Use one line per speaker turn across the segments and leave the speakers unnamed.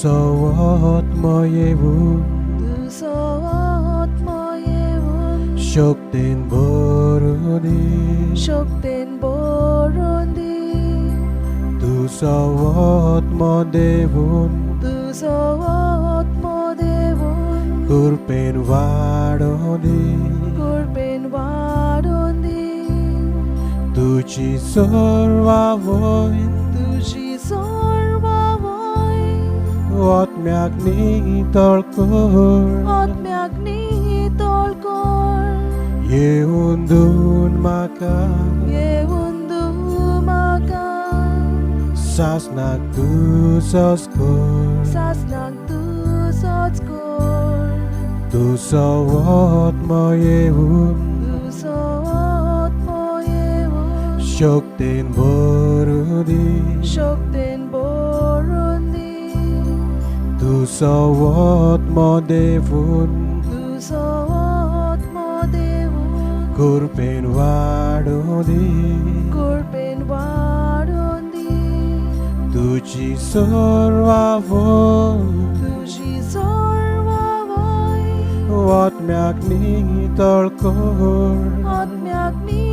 sawat mayewun
Du sawat mayewun
Shokten boruni
Shokten borundi
Du sawat madevun
Du sawat madevun
Kurpen vadoni
Kurpen vadundi
Tuci sorvavoin
Tuji sorvavoin
Wat myakni tolkor
Atmyagni tolkor
Yeundun maka
Yevundu maka
Sasnak tu soskor
Sasnak tu sotskor
Tu sawat mayewun
Du sawat mayevun
Shokten borudi
Shokten borundi
Tu sawat madevun
Du sawat madevun
Kurpen vadoni
Kurpen vadundi
Tuci sorvavoin
Tuji sorvavoin
Wat myakni tolkor
Atmyagni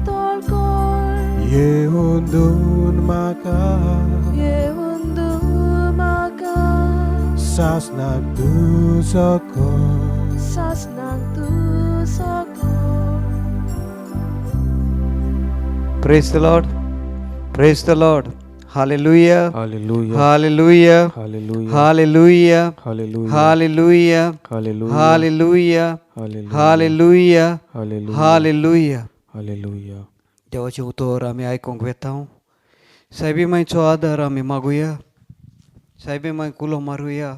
tolkor
Yeundun maka
Yevundu maka
Sasnak tu sokor
Sasnak tu sokor.
Praise the Lord. Praise the Lord. Hallelujah.
Hallelujah.
Hallelujah.
Hallelujah.
Hallelujah.
Hallelujah.
Hallelujah.
Hallelujah.
Hallelujah.
Hallelujah.
Hallelujah.
Hallelujah.
Hallelujah.
Hallelujah.
देवाचे उतर आम्ही ऐकूंक घेता साहेबी मायचो आदार आमी मागुया साहेबी माय कुलो मारुया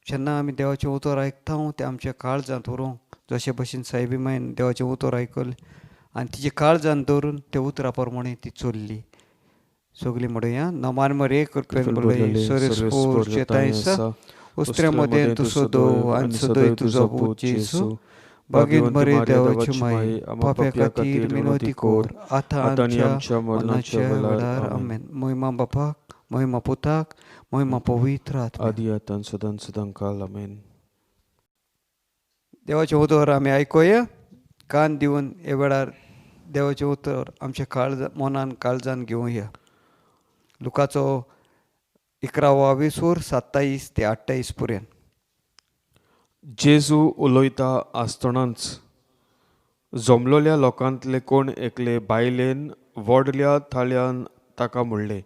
जेन्ना आमी देवाचें उतर आयकता ते आमच्या काळजांत व्हरूं जशे भशेन साहेबी मायन देवाचें उतर आयकलें आनी तिचे काळजांत दवरून ते उतरा प्रमाणे ती चल्ली सगळीं म्हणुया नमान मरे कृपेन बोलय सर्वस्फूर चेतायसा उस्त्र्यामध्ये तू सदो आनी सदोय तुजो पूत जेसू भगीन मरे देवाची माई पाप्या खातीर मिनोती कोर आतां आमच्या मरणाच्या वेळार आमेन महिमा बापाक महिमा पुताक महिमा पवित्र आत्म्याक
आदी आतां सदां सदां काल आमेन.
देवाचें उतर आमी आयकुया कान दिवन हे वेळार देवाचें उतर आमच्या मनान काळजान घेवया लुकाचो 11:27 ते 28 पर्यंत.
जेजू उलयता आसतनाच जमलोल्या लोकांतले कोण एकले बायलेन व्हडल्या थाळ्यान ताका म्हणलें,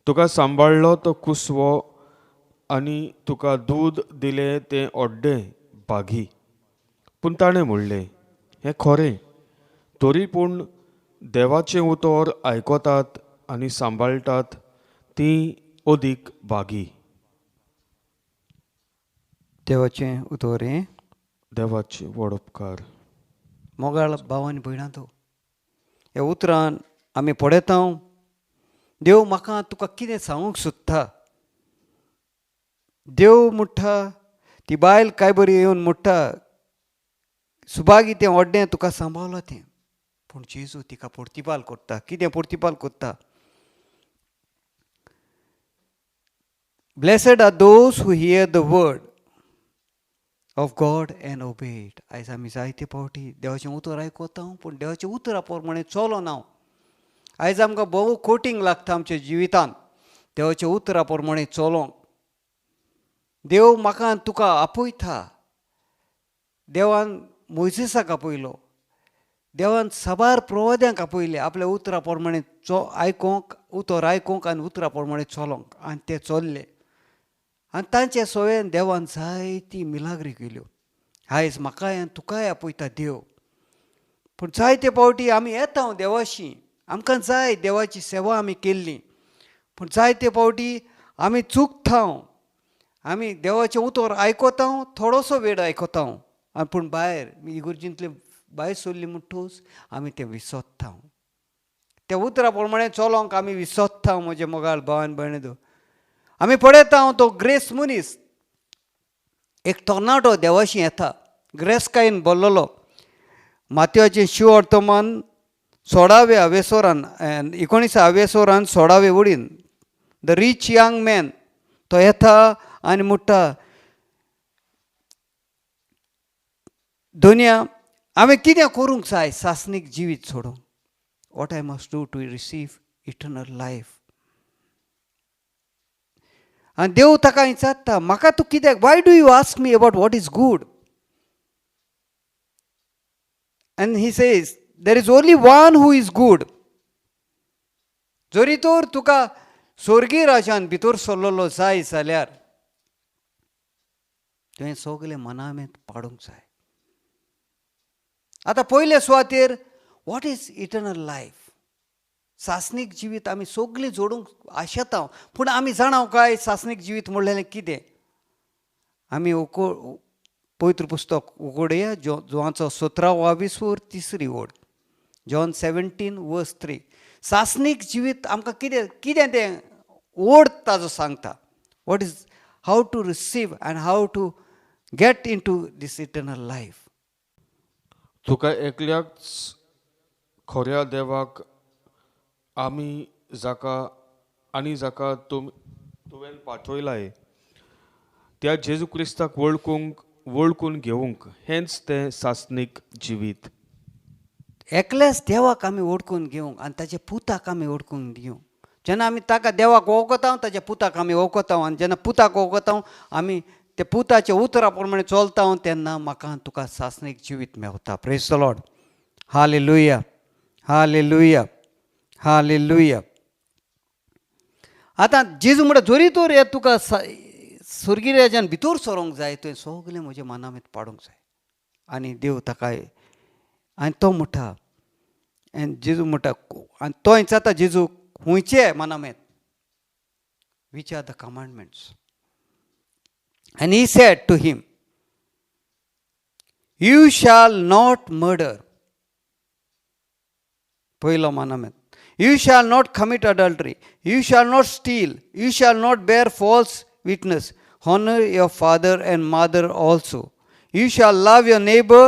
तुका सांबाळलो तो कुसवो आनी तुका दूद दिलें तें ओड्डें बागी. पूण ताणें म्हणलें, हें खरें, तरी पूण देवाचें उतर आयकतात आनी सांबाळटात तीं अदीक बागी.
देवाचें उतर हें
देवाचे व्हड उपकार.
मोगाळ भावांनी भयणांतो हे उतरान आमी पळयता देव म्हाका तुका कितें सांगूंक सोदता. देव म्हणटा ती बायल काय बरी येवन म्हणटा सुभागी तें ओड्डें तुका सांबाळलो तें पूण जेजू तिका प्रतिपाल करता. कितें प्रतिपाल करता. Blessed are those who hear the word of God and obey it. आयज आमी जायते फावटी देवाचें उतर आयकता पूण देवाच्या उतरा प्रमाणे चलो ना. आयज आमकां भोव कोटींग लागता आमच्या जिवितांत देवाच्या उतरा प्रमाणे चलोंक. देव म्हाका आनी तुका आपयता. देवान मोइसेसाक आपयलो. देवान साबार प्रवाद्यांक आपयले आपल्या उतरा प्रमाणे आयकोंक उतर आयकोंक आनी उतरा प्रमाणे चलोंक आनी ते चल्ले आनी तांचे सवयेन देवान जायती मिलाग्री केल्यो. आयज म्हाकाय आनी तुकाय आपयता देव. पूण जायते फावटी आमी येता देवाशी आमकां जाय देवाची सेवा आमी केल्ली पूण जायते फावटी आमी चुकता. आमी देवाचें उतर आयकता थोडोसो वेळ आयकता आनी पूण भायर इगर्जींतले भायर सरली म्हणटूच आमी तें विसरता. त्या उतरा प्रमाणे चलोंक आमी विसरता. म्हजे मोगाळ भावान भयणीं आमी पळयता तो ग्रेस मनीस एक टोर्नाडो देवाशी येता. ग्रेस कायन बोल्लोलो मातयेचें शिवर्तमान 16व्या वेसोरान 19व्या वेसोरान 16वे वडीन द रीच यंग मॅन तो येता आनी म्हणटा दुनिया हांवें कितें करूंक जाय सासणीक जिवीत सोडूंक what I must do to receive eternal life आनी देव ताका विचारता म्हाका तूं कित्याक why do you ask me about what is good And he says, there is only one who is good. जरी तर तुका स्वर्गीय राजान भितर सरलेलो जाय जाल्यार तुवें सगलें मनामेत पाडूंक जाय. आतां पयले सुवातेर वॉट इज इटर्नल लायफ सासणीक जिवीत आमी सगळीं जोडूंक आशेता पूण आमी जाणाव काय सासणीक जिवीत म्हणलेलें कितें आमी पवित्र पुस्तक उगडुया जोहाचो 17-22 ओळ जॉन 17:3 सासणीक जिवीत आमकां कितें तें ओड ताजो सांगता what is have to receive and have to get into this eternal life.
तुका एकल्याच खऱ्या देवाक आमी जाका तुवें पाठयलाय त्या जेजू क्रिस्ताक वळखून घेवंक हेंच तें सासणीक जिवीत.
एकल्याच देवाक आमी ओळखून घेवंक आनी ताच्या पुताक आमी ओळखून दिवंक जेन्ना आमी ताका देवाक वळखता ताच्या पुताक आमी वळखता आनी जेन्ना पुताक वळखता आमी ते पुताच्या उतरा प्रमाणे चलता तेन्ना म्हाका तुका सासणीक जिवीत मेळटा. Praise the Lord. Hallelujah hallelujah hallelujah. आतां जेजू म्हणटा जोरी तर हे तुका स्वर्गीय राजान भितर सरोंक जाय तुवें सगलें म्हज्या मनामेत पाडूंक जाय आनी देव ताका आनी तो म्हणटा आनी जेजू म्हणटा आनी तो विचारता जेजू खुंयचे मनामेत which are the commandments and he said to him you shall not murder पहिलो मनामेत you shall not commit adultery you shall not steal you shall not bear false witness honor your father and mother also you shall love your neighbor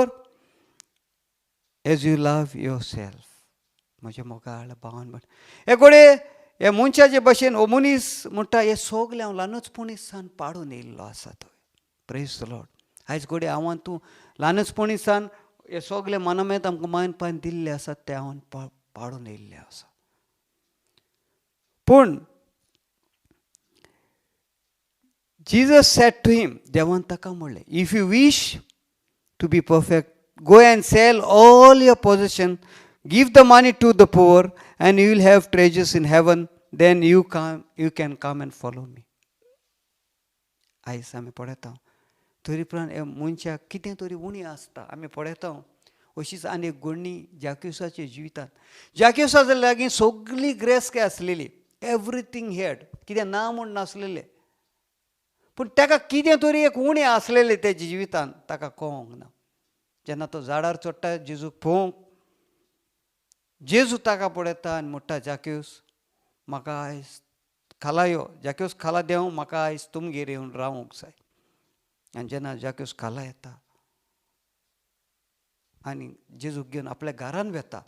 as you love yourself. म्हज्या मोगाळ भावान म्हण हे घोडे हे मनशाचे भशेन हो मनीस म्हणटा हे सगलें हांव ल्हानचपणीसान पाडून येयल्लो आसा तो. Praise the Lord. आयज घोडे हांवान तूं ल्हानचपणीसान हे सगलें मनामेत आमकां मायन पायन दिल्लें आसात ते हांवें पाडून येयल्लें आसा. पूण Jesus said to him, देवान ताका म्हणलें if you wish to be perfect go and sell all your possession give the money to the poor and you will have treasures in heaven then you can come and follow me. आयज आमी पळयता तरी पण हे मनशाक कितें तरी उणी आसता आमी पळयता अशीच आनी एक घडणी जाक्युसाच्या जिवितांत. जाक्युसा लागीं सगळी ग्रेस्क आसलेली एवरीथींग हेड कितें ना म्हूण नासलेलें पूण ताका कितें तरी एक उणें आसलेलें तेच्या जिवितांत ताका कळोंक ना. जेन्ना तो झाडार चडटा जेजूक पळोवंक जेजू ताका पळयता आनी म्हणटा जाक्यूस म्हाका आयज खाला यो जाक्यूस खाला देंव म्हाका आयज तुमगेर येवन रावूंक जाय. आनी जेन्ना जाक्यूस खाला येता आनी जेजूक घेवन आपल्या घरान वेता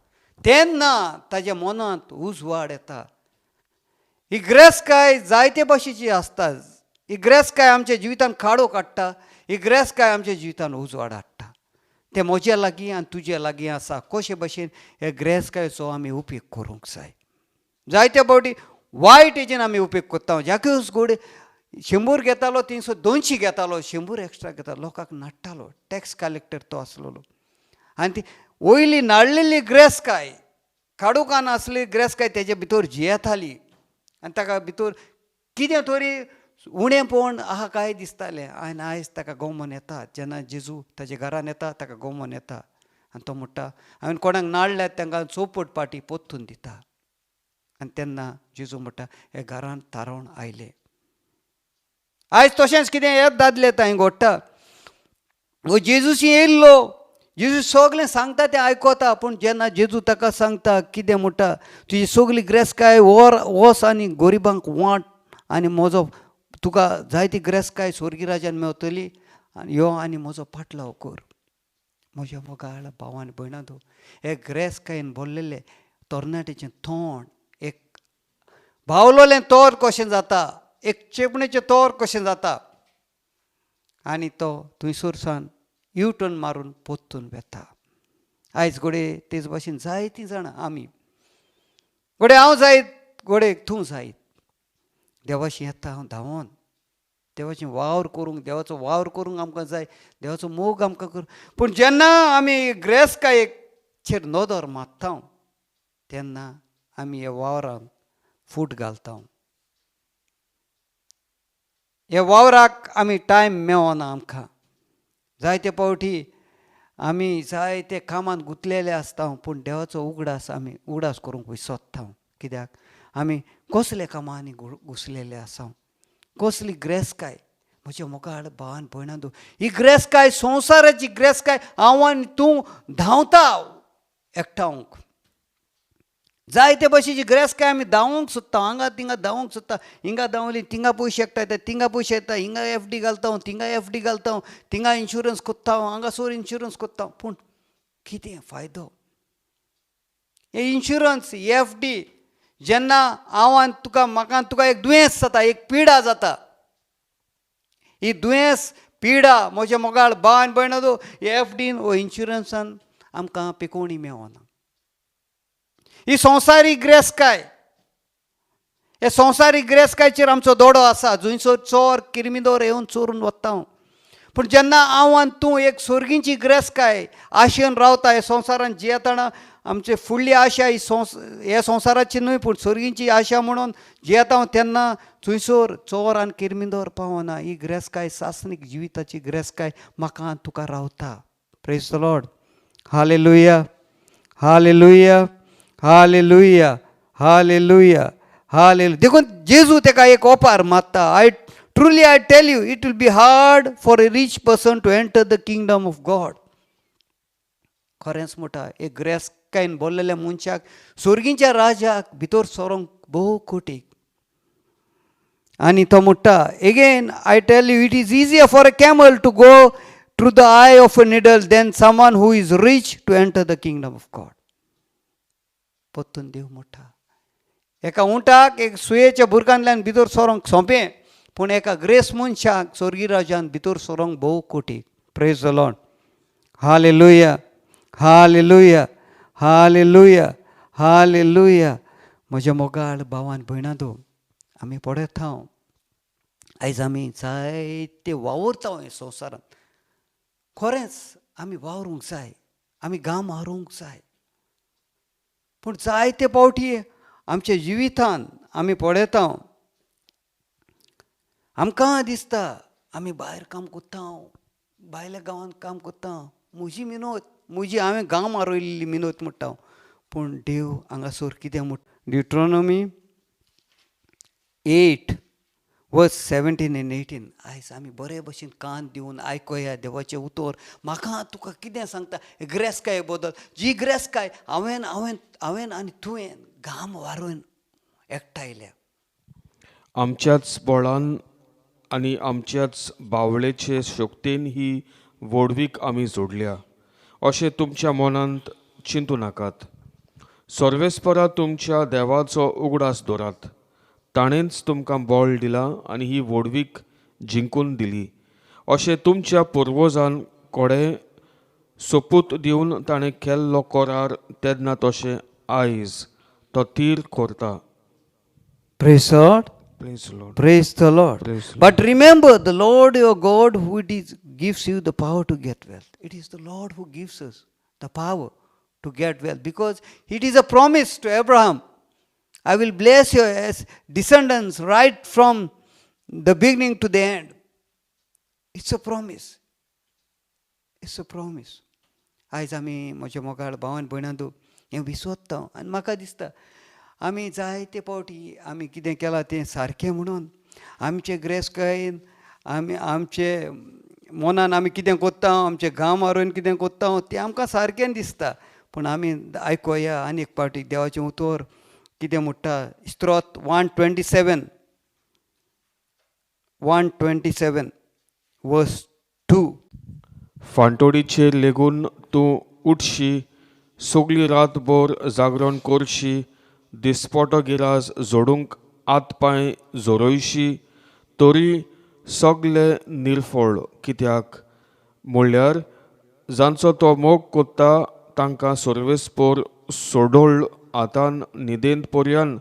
तेन्ना ताच्या मनांत उजवाड येता. ही ग्रेस्काय जायते भाशेची आसता. ही ग्रेस्काय आमच्या जिवितांत खाडो काडटा ही ग्रेस्काय आमच्या जिवितांत उजवाड हाडटा. ते म्हज्या लागीं आनी तुज्या लागीं आसा. कशे भशेन हे ग्रेस्कायचो आमी उपेग करूंक जाय. जायते फावटी वायट हेजेन आमी उपेग करता. जाक्यूस घोडे 100 घेतालो 200 घेतालो 100 एक्स्ट्रा घेतालो लोकांक नाडटालो. टॅक्स कलेक्टर तो आसलेलो आनी ती वयली नाडलेली ग्रेस्काय काडूकान आसली ग्रेस्काय तेजे भितर जियेताली आनी ताका भितर कितें तरी उणेंपण आहा काय दिसतालें. आनी आयज ताका गोमन येता जेन्ना जेजू ताच्या घरान येता ताका गोमन येता आनी तो म्हणटा हांवें कोणाक नाडल्यात तांकां चौपट पाटी पोत्तून दिता. आनी तेन्ना जेजू म्हणटा हे घरान तारोवन आयले. आयज तशेंच कितें हे दादले थंय घडटा हो जेजूशी येयल्लो जेजू सगलें सांगता तें आयकता पूण जेन्ना जेजू ताका सांगता कितें म्हणटा तुजी सगली ग्रेस्काय वोस आनी गोरिबांक वांट आनी म्हजो तुका जायती ग्रेस्काय स्वर्गीय राजान मेवतली आनी यो आनी म्हजो फाटलाव कर. म्हज्या मोगाळ भावान भयणां हे ग्रेस्कायेन भरलेलें तरणाटेचें तोंड एक भावलोलें तोर कशें जाता एक चेपणेचे तोर कशें जाता आनी तो थंयसर सावन यू टर्न मारून पोत्तून वेता. आयज घोडे तेच भाशेन जायतीं जाणां आमी घोडे हांव जायत घोडे तूं जायत देवाशी येता हांव धांवोन देवाचें वावर करूंक देवाचो वावर करूंक आमकां जाय देवाचो मोग आमकां कर. पूण जेन्ना आमी ग्रेस्कायेचेर नदर मारता तेन्ना आमी ह्या वावरांत फूट घालता. ह्या वावराक आमी टायम मेळना आमकां. जायते फावटी आमी जायते कामांत गुंतलेले आसता पूण देवाचो उगडास आमी उगडास करूंक विसरता. कित्याक आमी कसले कामांनी घुसलेले आसा कसली ग्रेस्काय म्हज्या मोगाळ भावान भयणां ही ग्रेस्काय संवसाराची ग्रेस्काय हांव आनी तूं धांवता एकठांवंक. जायते भशेची ग्रेस्काय आमी धांवूंक सोदता हांगा थिंगा धांवूंक सोदता. हिंगा धांवली थिंगा पयशे एकठांय येता थिंगा पयशे येता हिंगा FD घालता थिंगा FD घालता थिंगा इन्शुरन्स कोत्ता हांगासर इन्शुरन्स कोत्ता. पूण कितें फायदो? हे इन्शुरन्स FD जेन्ना हांव आनी म्हाका तुका एक दुयेंस जाता एक पिडा जाता ही दुयेंस पिडा म्हज्या मोगाळ भावान भयणां FDन वो इन्शुरन्सान आमकां पिकोवणी मेळना. ही संवसारीक ग्रेस्काय हे संवसारीक ग्रेस्कायचेर आमचो दोडो आसा जंयसर चोर किरमिदोर येवन चोरून वता. पूण जेन्ना हांव आनी तूं एक सर्गीची ग्रेस्काय आशेन रावता हे संवसारांत जियेतना आमचे फुडली आशा ही हे संवसाराची न्हय पूण सर्गीची आशा म्हणून जियेता तेन्ना थंयसर चोर आनी किरमिदोर पावना. ही ग्रेस्काय सासनीक जिविताची ग्रेस्काय म्हाका आनी तुका रावता. Praise the Lord. Hallelujah hallelujah hallelujah hallelujah hallelujah. देखून जेजू तेका एक ओपार मारता. Truly I tell you, it will be hard for a rich person to enter the kingdom of God. खरेंच म्हणटा एक ग्रेस्कायन बोल्लेल्या मनशाक स्वर्गीच्या राजाक भितर सरोंक भोव कठीण. आनी तो म्हणटा again I tell you it is easier for a camel to go through the eye of a needle than someone who is rich to enter the kingdom of God. पोत्तून देव म्हणटा एका उंटाक एक सुयेच्या बुरकांतल्यान भितर सरोंक सोंपें पूण एका ग्रेस मनशाक स्वर्गीय राजान भितर सरोंक भोव कठीण. Praise the Lord. Hallelujah hallelujah hallelujah hallelujah. म्हज्या मोगाळ भावान भयणां आमी पळयता आयज आमी जायते वावरता हे संवसारांत. खरेंच आमी वावरूंक जाय आमी घाम हारोवंक जाय. पूण जायते फावटी आमच्या जिवितांत आमी पळयता आमकां दिसता आमी भायर काम कोत्ता भायल्या गांवांत काम कोत्ता म्हजी मिनत म्हजी हांवें घाम हारोयल्ली मिनत म्हणटा. पूण देव हांगासर कितें म्हणटा ड्युट्रॉनॉमी 8:17 and 18 आयज आमी बरे भशेन कान दिवन आयकया देवाचें उतर. म्हाका तुका कितें सांगता ग्रेस्काय बद्दल जी ग्रेस्काय हांवें हांवें हांवें आनी तुवें घाम वारोवन एकठांयल्या.
आमच्याच बळान आनी आमच्याच बावळेचे शक्तीन ही वडवीक आमी जोडल्या अशें तुमच्या मनांत चिंतू नाकात. सर्वेस्परा तुमच्या देवाचो उगडास दवरात. ताणेंच तुमकां बळ दिलां आनी ही वडवीक जिंकून दिली अशें तुमच्या पुर्वजान कोडे सोपूत दिवन ताणें केल्लो करार तेन्ना तशें आयज तो तीर करता.
Praise God.
Praise the Lord.
Praise the Lord.
Praise the
But remember, the Lord your God who gives you the power to get wealth. It is the Lord who gives us the power to get wealth because it is a promise to Abraham. I will bless your descendants right from the beginning to the end. It's a promise. It's a promise. आयज आमी म्हज्या मोगाळ भावान भयणां हें विसरता आनी म्हाका दिसता आमी जायते फावटी आमी कितें केलां तें सारकें म्हणून आमचे ग्रेस्कायेन आमी आमचे मनान आमी कितें कोत्ता आमचे घाम हारोवन कितें कोत्ता तें आमकां सारकें दिसता. पूण आमी आयकया आनी एक फावटी देवाचें उतर कितें म्हणटा स्त्रोत 127 वर्स 2.
फांतोडीचेर लेगून तूं उठशी सगळी रातभर जागरण करशी दिसपटो गिराज जोडूंक हात पांय जोरोयशी तरी सगले निरफळ कित्याक म्हणल्यार जांचो तो मोग कोत्ता तांकां सर्वेस्पोर सोडोळ आतां न्हिदेंत पर्यान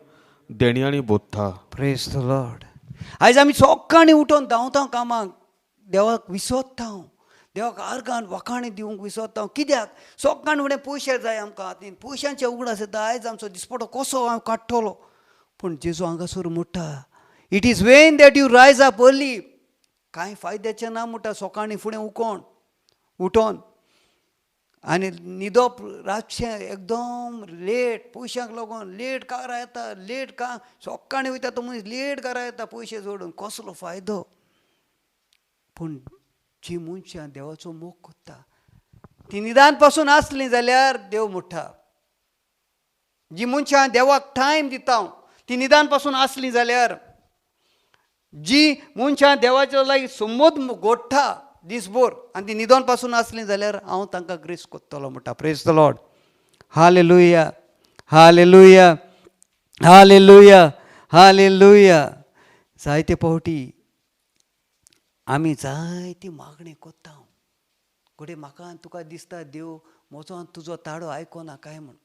देणयांनी बोत्ता.
Praise the Lord. आयज आमी सकाळीं उठोन धांवता कामाक, देवाक विसोत्ता, देवाक आर्गान वखाणी दिवंक विसोत्ता. कित्याक सकाळीं फुडें पयशे जाय आमकां हातीन, पयशांचे उगडास येता. आयज आमचो दिसपटो कसो हांव काडटलो, पूण जेजू हांगासर म्हणटा it is Wien that you रायज अप अर्ली. कांय फायद्याचें ना म्हणटा सकाळीं फुडें उठोन आनी न्हिदप रातचें एकदम लेट, पयशांक लागून लेट कारां येता, लेट का सकाळीं वयता तो मनीस लेट कारां येता पयशे जोडून, कसलो फायदो. पूण जी मनशां देवाचो मोग कोत्ता ती निदान पासून आसलीं जाल्यार देव म्हणटा. जी मनशां देवाक टायम दिता ती निदान पासून आसलीं जाल्यार, जी मनशां देवाच्या लागीं समोद घोडटा दिसभर आनी ती निदान पासून आसलीं जाल्यार हांव तांकां ग्रेस कोत्तलो म्हणटा. Praise the Lord. Hallelujah, hallelujah, hallelujah, hallelujah. जायते फावटी आमी जायती मागणी कोत्ता, घोडे म्हाका आनी तुका दिसता देव म्हजो आनी तुजो ताडो आयकोना काय म्हूण.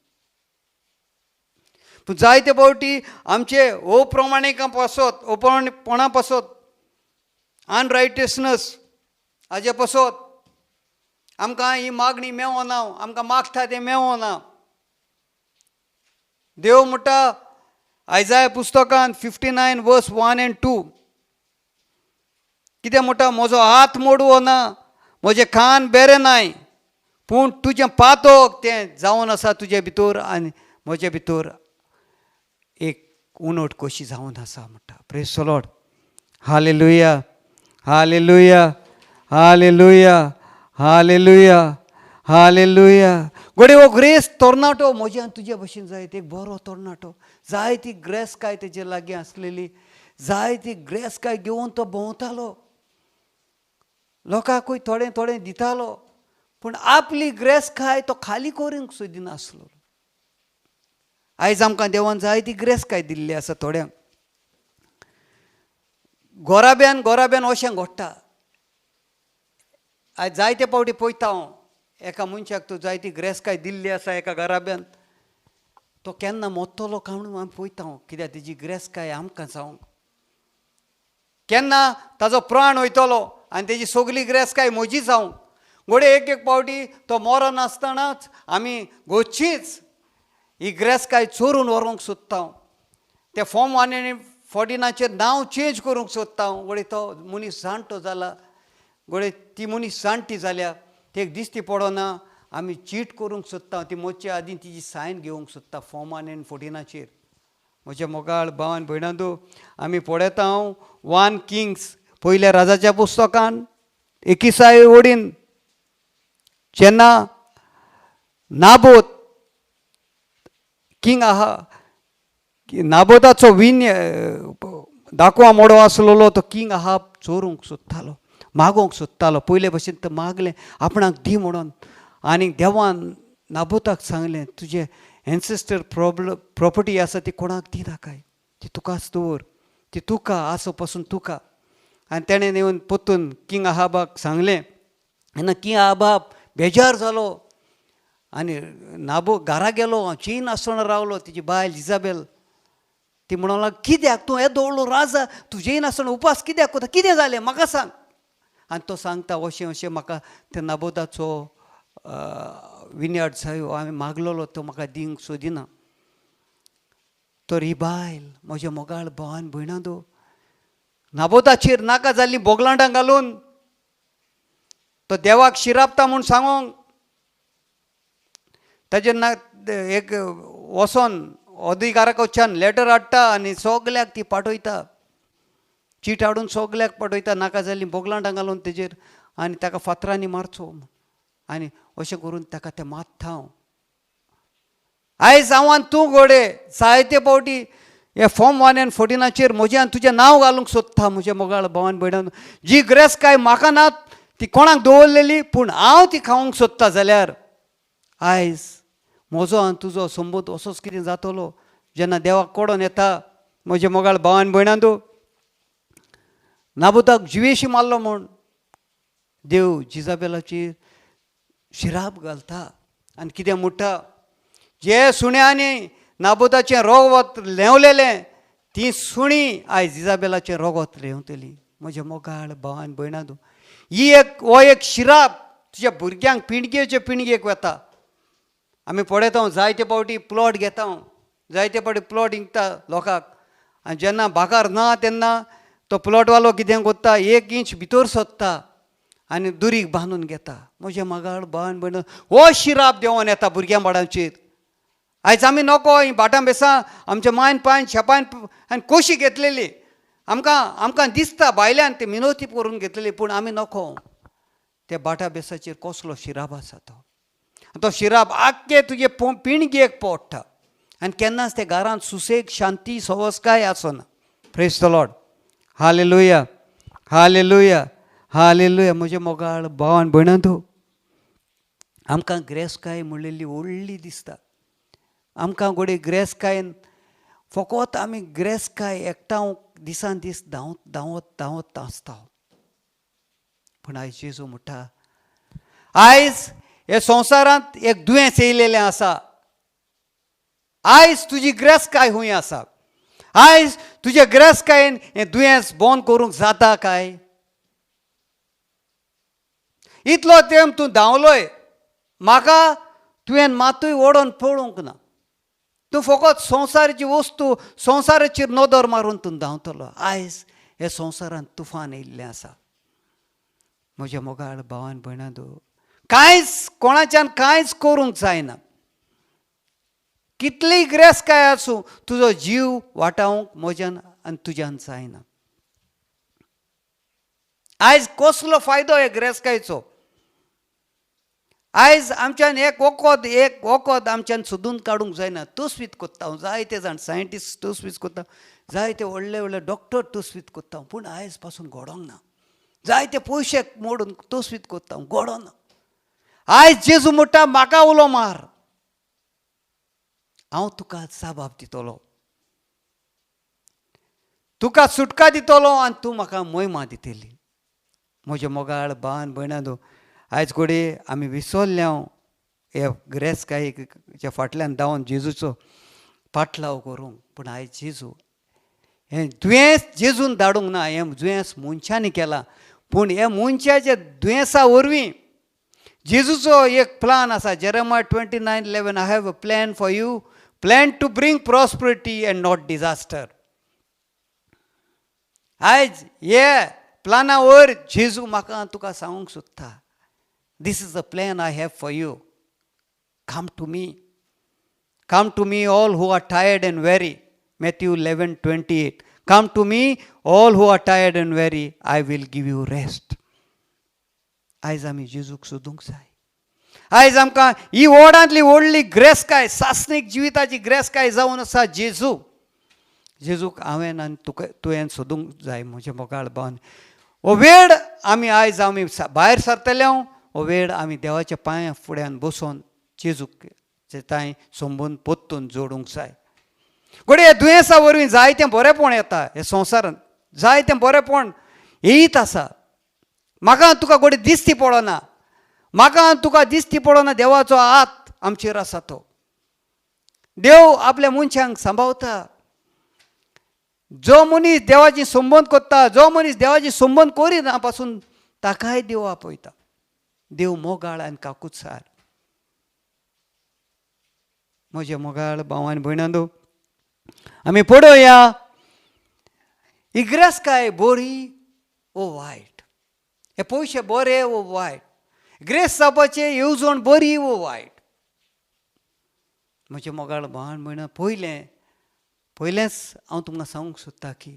पूण जायते फावटी आमचे अप्रमाणिकां पासत, अप्रमाणीपणा पासत, अनरायटियसनस हाजे पासत आमकां ही मागणी मेळना, आमकां मागता तें मेळना. देव म्हणटा आयजाया पुस्तकांत 59 वर्स 1 and 2 कितें म्हणटा, म्हजो हात मोडवो ना, म्हजें कान बेरें नाय, पूण तुजें पातोक तें जावन आसा तुजे भितर आनी म्हजे भितर एक उनट कशी जावन आसा म्हणटा. Praise the Lord. Hallelujah, hallelujah, hallelujah, hallelujah, hallelujah. घोडे हो ग्रेस तरणाटो म्हजे आनी तुजे भशेन जायत एक बरो तरणाटो. जाय ती ग्रेस काय तेजे लागीं आसलेली, जाय ती ग्रेस काय घेवन तो भोंवतालो, लोकांकूय थोडें थोडें दितालो, पूण आपली ग्रेस काय तो खाली करूंक सोदिनासलो. आयज आमकां देवान जाय ती ग्रेस काय दिल्ली आसा थोड्यांक. गोराब्यान अशें घडटा. आयज जायते फावटी पळयता हांव एका मनशाक तूं जाय ती ग्रेस काय दिल्ली आसा एका घराब्यान, तो केन्ना मोडटलो काय म्हणून आमी पळयता हांव. कित्याक तेजी ग्रेस काय आमकां जावंक, केन्ना ताजो प्राण वयतलो आनी तेजी सगली ग्रेस काय म्हजी जावंक. घोडे एक एक फावटी तो मरण आसतनाच आमी घोडचीच ही ग्रेस काय चोरून व्हरोंक सोदता. ते फॉर्म 114 नांव चेंज करूंक सोदता. घोडे तो मनीस जाणटो जाला, घोडे ती मनीस जाणटी जाल्या, ते दिश्टी पडना, आमी चीट करूंक सोदता. ती मोचे आदीं तिची सायन घेवंक सोदता फॉर्म 114. म्हज्या मोगाळ भावान भयणांदो, आमी पळयता 1 किंग्स पयल्या राजाच्या पुस्तकान 21 वडीन जेन्ना नाबोत किंग आहा, नाबोताचो दाखवा मोडो आसलेलो तो किंग आहा चोरूंक सोदतालो, मागोवंक सोदतालो. पयले भशेन तो मागलें आपणाक दी म्हणून, आनी देवान नाबोताक सांगलें तुजे एन्सेस्टर प्रॉपर्टी आसा ती कोणाक दी नाकाय, ती तुकाच दवर, ती तुका आसो पासून तुका. आनी तेणें येवन पोत्तून किंग आहाबाक सांगलें. तेन्ना किंग आहाब बेजार जालो आनी घरा गेलो. चीन आसतना रावलो, तिची बायल इजाबेल ती म्हणूंक लागली कित्याक तूं येदो व्हडलो राजा, तूं जैन आसतना उपास कित्याक कोता, कितें जालें म्हाका सांग. आनी तो सांगता अशें अशें म्हाका ते नाबोताचो विनयार्ड जायो, हांवें मागलोलो तो म्हाका दिवंक सोदिना. तर ही बायल म्हज्या मोगाळ भावान भयणांदो नाबोताचेर नाका जाल्लीं बोगलांडां घालून तो देवाक शिरापता म्हूण सांगोंक ताजेर एक वचोन अधिकारा कडच्यान लेटर हाडटा आनी सगल्याक ती पाठयता, चीट हाडून सगल्याक पाठयता नाका जाल्लीं बोगलांडां घालून तेजेर, आनी ताका फातरांनी मारचो आनी अशें करून ताका तें मारता. आयज हांव आनी तूं घोडे जायते फावटी हे फॉर्म 114 म्हजें आनी तुजें नांव घालूंक सोदता. म्हज्या मोगाळ भावान भयणान, जी ग्रेस काय म्हाका ना ती कोणाक दवरलेली, पूण हांव ती खावंक सोदता जाल्यार आयज म्हजो आनी तुजो संबंद असोच कितें जातलो जेन्ना देवाक कोडोन येता. म्हज्या मोगाळ भावान भयणांदो, नाबुताक जिवेशी मारलो म्हूण देव जिजाबेलाची शिराब घालता आनी कितें म्हणटा, जे सुण्यांनी नाबुताचें रोगोत लेवलेलें ती सुणी आयज जिजाबेलाचें रोगोत लेवतली. म्हज्या मोगाळ भावान भयणां, हो एक शिराब तुज्या भुरग्यांक पिणगेचे पिणगेक वता. आमी पळयता जायते फावटी प्लॉट घेता, जायते फावटी प्लॉट विकता लोकांक, आनी जेन्ना भाकार ना तेन्ना तो प्लॉटवालो कितें करता, 1 इंच भितर सोदता आनी दुरीक बांदून घेता. म्हज्या मोगाळ भावान भयण, हो शिराब देंवन येता भुरग्यां बाळांचेर. आयज आमी नोको ही भाटां बेसां आमच्या मायन पायन शेपायन आनी कोशी घेतलेली, आमकां दिसता भायल्यान ते मिनोती करून घेतलेली, पूण आमी नोको. त्या भाटा बेसाचेर कसलो शिराब आसा तो शिराब आख्खे तुजे पिणगेक पडटा आनी केन्नाच त्या घरांत सुसेग शांती सवस्काय आसना. Praise the Lord. Hallelujah, hallelujah, hallelujah. म्हजे मोगाळ भावान भयणां, आमकां ग्रेस्काय म्हणलेली व्हडली दिसता. आमकां घोडी ग्रेस्कायेन फकत आमी ग्रेस्काय एकठांव दिसान दीस धांवत आसता. पूण आयज जेजू म्हणटा, आयज हे संवसारांत एक दुयेंस येयलेलें आसा. आयज तुजी ग्रेस्काय खूंय आसा. आयज तुजे ग्रेस्कायेन हें दुयेंस बंद करूंक जाता काय? इतलो तेंप तूं धांवलोय, म्हाका तुवें मातूय ओडोन पळोवंक ना. तूं फकत संवसाराची वस्तू, संवसाराचेर नदर मारून तूं धांवतलो. आयज हे संवसारांत तुफान येयल्लें आसा. म्हज्या मोगाळ भावान भयणां, कांयच कोणाच्यान कांयच करूंक जायना. कितलीय ग्रेस्काय आसूं, तुजो जीव वाटावंक म्हज्यान आनी तुज्यान जायना. आयज कसलो फायदो हे ग्रेस्कायचो? आयज आमच्यान एक वखद आमच्यान सोदून काडूंक जायना. तोसवीत कोत्ता हांव, जायते जाण सायंटिस्ट तोसवीत कोत्ता, जायते व्हडले व्हडले डॉक्टर तोसवीत कोत्ता, पूण आयज पासून घडोंक ना. जायते पयशे मोडून तोसवीत कोत्ता, घडोना. आयज जेजू म्हणटा, म्हाका उलो मार, हांव तुका जाबाब दितलो, तुका सुटका दितलो आनी तूं म्हाका महिमा दितली. म्हज्या मोगाळ भावान भयणां, आयज घोडी आमी विसरल्या हे ग्रेस्कायेच्या फाटल्यान धांवन जेजूचो पाटलाव करूंक. पूण आयज जेजू हें दुयेंस जेजून धाडूंक ना, हें दुयेंस मनशांनी केलां. पूण हे मनशाच्या दुयेंसा वरवीं जेजूचो एक प्लान आसा. Jeremiah 29:11, I have a plan for you, plan to bring prosperity and not disaster. आयज हे प्लाना वयर जेजू म्हाका तुका सांगूंक सोदता, this is the plan I have for you. Come to me. Come to me all who are tired and weary. Matthew 11:28. Come to me all who are tired and weary, I will give you rest. आयज आमी जेजूक सोदूंक जाय. आयज आमकां ही व्हडांतली व्हडली ग्रेस्काय, सासणीक जिविताची ग्रेस्काय जावन आसा जेजू. जेजूक हांवें आनी तुवें सोदूंक जाय. म्हज्या मोगाळ भावान, हो वेळ आमी भायर सरतले, हो वेळ आमी देवाच्या पांया फुड्यान बसून जेजूक तांय संबून पोत्तून जोडूंक जाय. घोडी हे दुयेंसा वरवीं जायतें बरेंपण येता. हे संवसारांत जायतें बरेंपण येयत आसा. म्हाका तुका घोडी दिसती पडना, म्हाका तुका दिसती पडना देवाचो हात आमचेर आसा तो. देव आपल्या मनशांक सांबाळता. जो मनीस देवाची संबंद करता, जो मनीस देवाची संबंद करिना पासून ताकाय देव आपयता. देव मोगाळ आनी काकूटसार. म्हज्या मोगाळ भावान भयणां, आमी पळोवया ही ग्रेस्काय बरी वो वायट, हे पयशे बरे वो वायट, ग्रेस जावपाचें येवजण बरी वो वायट. म्हज्या मोगाळ भावान भयणां, पयलेंच हांव तुमकां सांगूंक सोदता की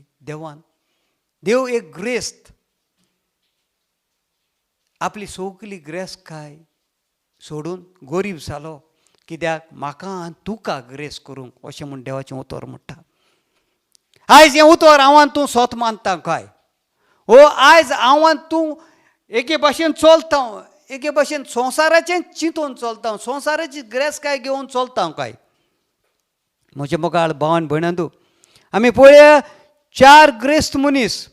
देव एक ग्रेस्त आपली सगली ग्रेस्काय सोडून गरीब जालो, कित्याक म्हाका आनी तुका ग्रेस करूंक, अशें म्हूण देवाचें उतर म्हणटा. आयज हें उतर हांव आनी तूं स्वत मानता काय? हो आयज हांव आनी तूं एके भाशेन चलता, एके भाशेन संवसाराचें चिंतून चलता, संवसाराची ग्रेस्काय घेवन चलता काय? म्हज्या मोगाळ भावान भयणां, आमी पळया 4 ग्रेस्त मनीस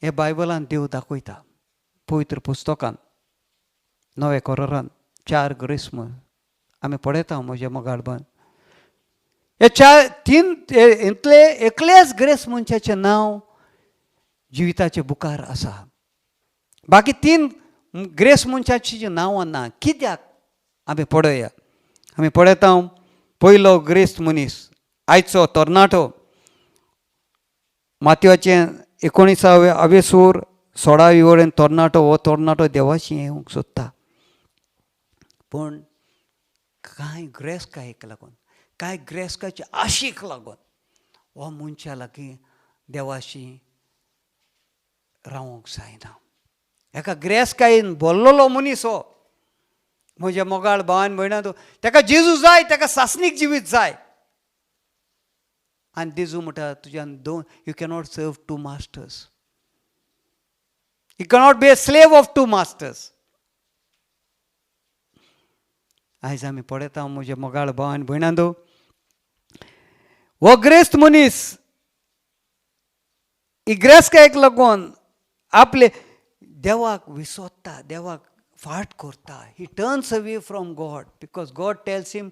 हे बायबलान देव दाखयता पवित्र पुस्तकान नवे करारान 4 ग्रेस म्हूण आमी पळयता म्हज्या मोगाळबान हे इतले एकल्याच ग्रेस मनशाचें नांव जिविताच्या बुकार आसा बाकी 3 ग्रेस मनशाची नांवां ना कित्याक आमी पळया आमी पळयता पयलो ग्रेस मनीस आयचो तरणाटो मातयेचें 19 सूर 16 वळेन तरणाटो हो तरणाटो देवाशी येवंक सोदता पूण कांय ग्रेस्कायेक लागून कांय ग्रेस्काचे आशेक लागून हो मनशा लागीं देवाशी रावंक जायना एका ग्रेस्कायेन भरलेलो मनीस हो म्हज्या मोगाळ भावान भयणां ताका जेजू जाय ताका सासणीक जिवीत जाय आनी जेजू म्हणटा तुज्यान यू कॅनॉट सर्व 2 masters you cannot be a slave of 2 masters आयज आमी पळयता म्हज्या मोगाळ भावान भयणांदो हो ग्रेस्त मनीस इग्रेस्कायेक लागून आपले देवाक विसोदता देवाक फाट करता he turns away from God because God tells him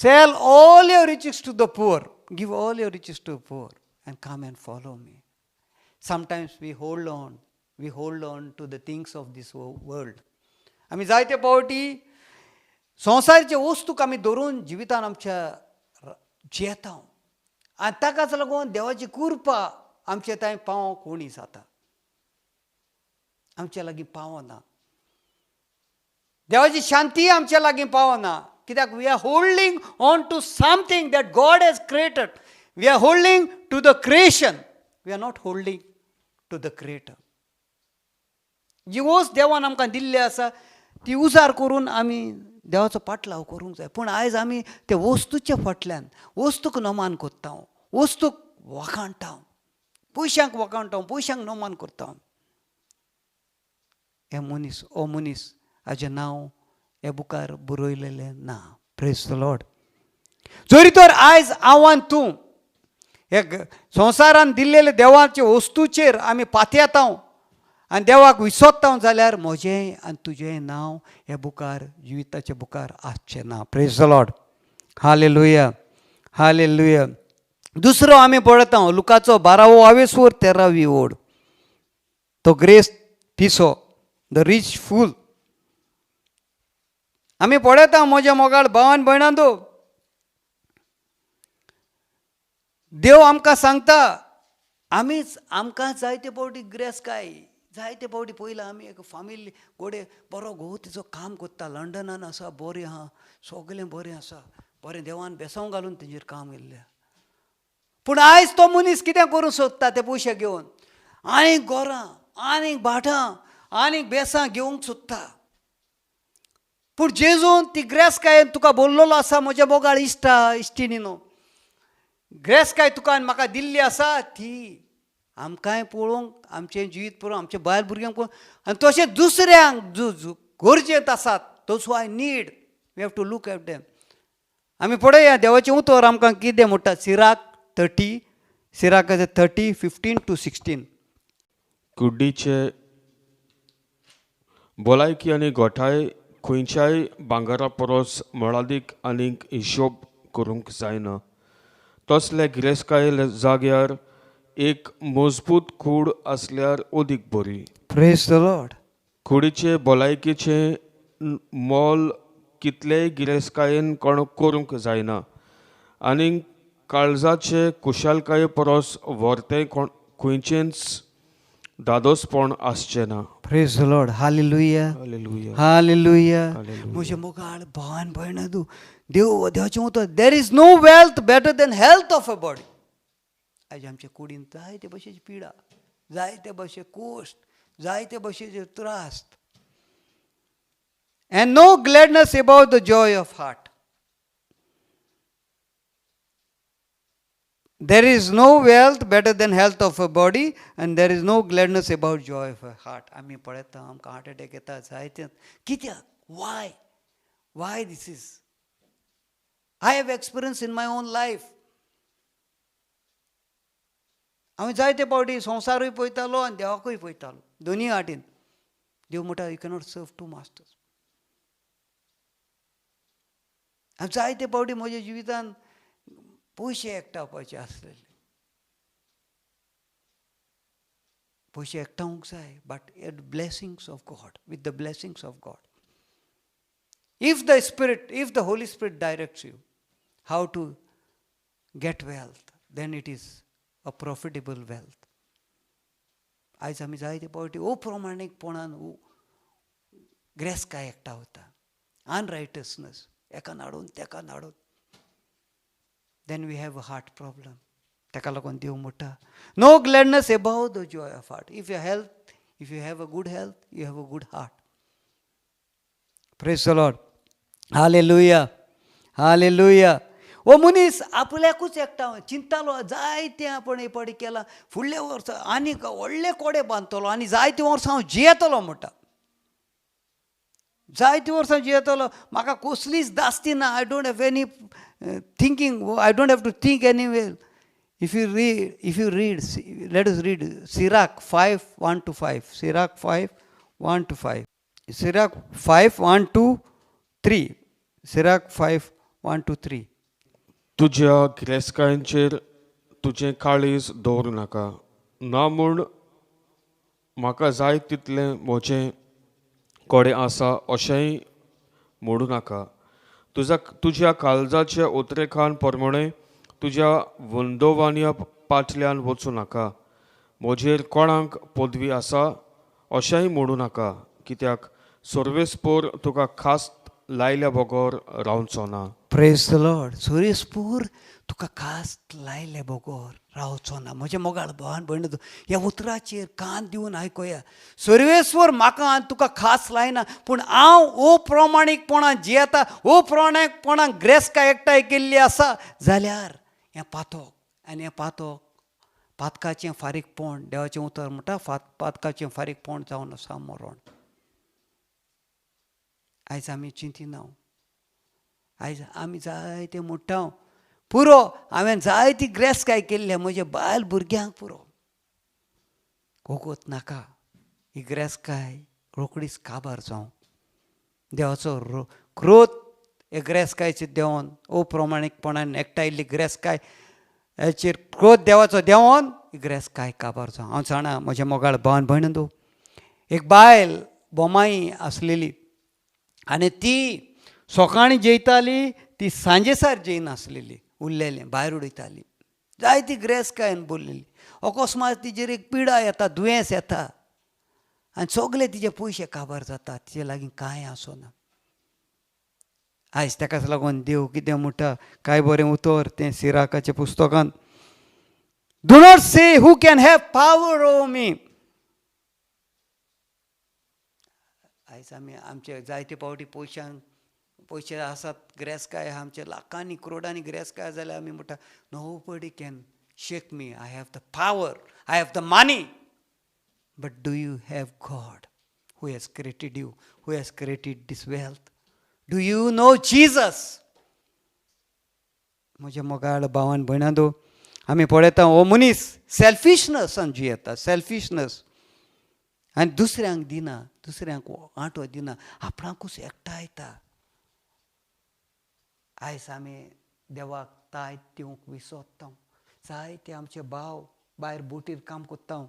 sell all your riches to the poor give all your riches to the poor and come and follow me sometimes we hold on to the things of this world आमी जायते पावटी संवसाराचे वस्तूक आमी धरून जिवितान आमच्या जियेता आनी ताकाच लागून देवाची कृपा आमचे थंय पावोवंक उणी जाता आमच्या लागीं पावना देवाची शांती आमच्या लागीं पावना कित्याक we are holding on to something that God has created we are holding to the creation we are not holding to the creator जी वस्त देवान आमकां दिल्ली आसा ती उजार करून आमी देवाचो पाटलाव करूंक जाय पूण आयज आमी ते वस्तूच्या फाटल्यान वस्तूक नमान कोत्ता वस्तूक वखाणटा पयशांक वखाणटा पयशांक नमान करता हे मनीस हाजें नांव हे बुकार बरयलेलें ना प्रेज द लॉर्ड जरी तर आयज आव्हान तूं हे संवसारान दिल्लेले देवाचे वस्तूचेर आमी पातयेता आनी देवाक विसोदता जाल्यार म्हजें आनी तुजें नांव हे बुकार जिविताचे बुकार आसचें ना praise the Lord hallelujah hallelujah दुसरो आमी पळयता लुकाचो 12 सूर 13 ओड तो ग्रेस पिसो द रीच फूल आमी पळयता म्हज्या मोगाळ भावान भयणांदो देव आमकां सांगता आमकां जायते फावटी ग्रेस्काय जायते फावटी पयला आमी एक फामिली गोडे बरो घोवतीचो काम करता लंडनान आसा बरें आहा सगळें बरें आसा बरें देवान बेसांव घालून तेजेर काम केल्लें पूण आयज तो मनीस कितें करूंक सोदता ते पयशे घेवन आनीक गोरां आनीक भाटां आनीक बेसां घेवंक सोदता पूण जेजून ती ग्रेस्कायेन तुका बोल्लोलो आसा म्हज्या मोगाळ इश्टिनी न्हू ग्रेस्काय तुका म्हाका दिल्ली आसा ती आमकांय पळोवंक आमचें जिवीत पळोवंक आमच्या बायल भुरग्यांक पळोवंक आनी तशें दुसऱ्यांक गरजेंत आसात those I need we have to look at them आमी पळया देवाचें उतर आमकां कितें म्हणटा सिराक 30:15-16
कुड्डीचे भलायकी आनी गोठाय खंयच्याय भांगरा परस मोलादीक आनीक हिशोब करूंक जायना तसले गिरेस्काय जाग्यार एक मजबूत कूड आसल्यार अदीक बरी
प्रेज द लॉर्ड
कुडीचे भलायकीचें मोल कितलेय गिरेस्कायेन करूंक जायना आनी काळजाचे कुशलकाये परस व्हरतें खंयचेंच दादोसपण आसचें ना
praise the Lord hallelujah
hallelujah
hallelujah म्हजे मोगाळ भावान भयणां तूं देवाचें उतर there is no wealth better than health of a body आयज आमचे कुडीन जायते भशेची पिडा जायते भशे कोश्ट जायते भशेचे त्रास and no gladness about the joy of heart. There is no wealth better than health of a body and there is no gladness about joy of a heart. आमी पळयता आमकां हार्ट अटॅक येता जायते कित्याक why this is I have experience in my own life. हांवें जायते फावटी संवसारूय पळयतालो आनी देवाकूय पळयतालो दोनी वाटेन. देव म्हणटा यू कॅनॉट सर्व टू मास्टर्स. हांव जायते फावटी म्हज्या जिवितान पयशे एकठांवपाचे आसलेले. पयशे एकठांवूंक जाय but at blessings of God, with the blessings of God. If the Holy Spirit directs you how to get wealth, then it is a profitable wealth. आयज आमी जायते फावटी अप्रामाणीकपणान ग्रेस्काय एकठांवता, अनरायटसनेस, एका नाडून तेका नाडून. Then we have a heart problem. ताका लागून देव म्हणटा no gladness above the joy of heart. If you have a good health, you have a good heart. Praise the Lord. Hallelujah, hallelujah. हो मनीस आपल्याकूच एकठांव चिंतालो, जायते आपण हे पडी केला, फुडल्या वर्सा आनी व्हडले कोडे बांदतलो आनी जायते वर्सां हांव जियेतलो म्हणटा. जायते वर्सां जियेतलो, म्हाका कसलीच दास्ती ना. I don't have any thinking, I don't have to think any way. If you read, let us read Sirach 5, 1 to 5. Sirach 5, 1 to 5. Sirach 5, 1 to 3. Sirach 5, 1 to 3.
तुज्या गिरेस्कायांचेर तुजें काळीज दवरूं नाका, ना म्हूण म्हाका जाय तितलें म्हजें कोडे आसा अशेंय म्हणूं नाका. तुज्या काळजाच्या उतरेखान प्रमाणे तुज्या वंदोवान्या फाटल्यान वचूं नाका. म्हजेर कोणाक पदवी आसा अशेंय म्हणूं नाका, कित्याक सर्वेस्पोर तुका खास्त लायल्या बगोर रावचो ना.
Praise the Lord. सर्वेस्पोर तुका खास्त लायले बगोर रावचो ना. म्हजे मोगाळ भावान भयण, ह्या उतराचेर कान दिवन आयकोया. सर्वेस्वर म्हाका आनी तुका खास लायना, पूण हांव अप्रामाणीकपणान जियेता, अप्रामाणीकपणान ग्रेस्काय एकठांय केल्ली आसा जाल्यार हें पातक. आनी हें पातकाचें फारीकपण, देवाचें उतर म्हणटा पातकाचें फारीकपण जावन आसा मरण. आयज आमी चिंतिना. आयज आमी जायते म्हणटा पुरो हांवें जायती ग्रेस्काय केल्ली म्हज्या बायल भुरग्यांक पुरो. वगत नाका. ही ग्रेस्काय रोखडीच काबार जावं. देवाचो क्रोध हे ग्रेस्कायचेर देंवन, अप्रामाणीकपणान एकठांयल्ली ग्रेस्काय हेचेर क्रोध देवाचो देंवन ही ग्रेस्काय काबार जावं. हांव जाणा म्हज्या मोगाळ भावान भयणंदो, एक बायल बोमाई आसलेली आनी ती सकाळीं जेयताली, ती सांजेसार जेयनासलेली, उरलेलें भायर उडयताली. जायती ग्रेस्कायन बोरलेली. अकस्मात तिजेर एक पिडा येता, दुयेंस येता आनी सगळे तिचे पयशे काबार जाता, तिचे लागीं कांय आसना. आयज ताकाच लागून देव कितें म्हणटा, काय बरें उतर तें सिराकाच्या पुस्तकान. Do not say who can have power over me. आयज आमी आमचे जायते फावटी पयशे आसात, ग्रेस्काय आमचे लाखांनी करोडांनी ग्रेस्काय जाल्यार आमी म्हणटा nobody can shake me. I have the power, I have the money. But do you have God who has created you, who has created this wealth? Do you know Jesus? म्हज्या मोगाळ भावान भयणांदो, आमी पळयता हो मनीस सेल्फिशनसान जियेता, सेल्फिशनस. आनी दुसऱ्यांक दिना, दुसऱ्यांक आंटो दिना, आपणाकूच एकठांयता. आयज आमी देवाक तायत दिवंक विसरता. जायते आमचे भाव भायर बोटीर काम कोत्ता,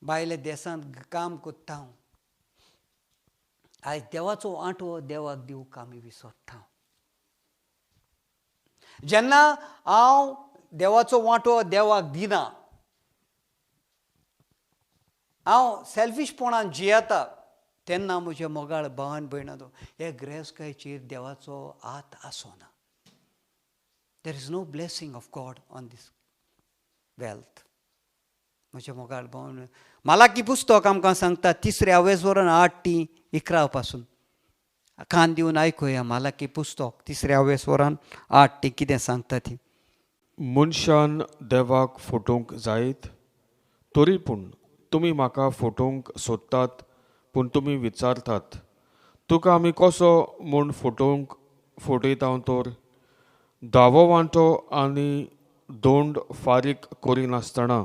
भायल्या देशांत काम कोत्ता. आयज देवाचो आंटो देवाक दिवंक आमी विसरता. जेन्ना हांव देवाचो वांटो देवाक दिना, हांव सेल्फिशपणान जियेता, तेन्ना म्हज्या मोगाळ भावान भयणांदो, हे ग्रेस्कायचेर देवाचो हात आसना. There is no blessing of God on this wealth. म्हज्या मोगाळ भावान मालाकी पुस्तक आमकां सांगता 3 वेसवरान 8-11 पासून. कान दिवन आयकुया मालाकी पुस्तक 3 वेसवरान 8 कितें सांगता ती.
मनशान देवाक फटोवंक जायत, तरी पूण तुमी म्हाका फटोवंक सोदतात, पूण तुमी विचारतात तुका आमी कसो म्हूण फटयता तर. दावो वांटो आनी दोंड फारीक करिनासतना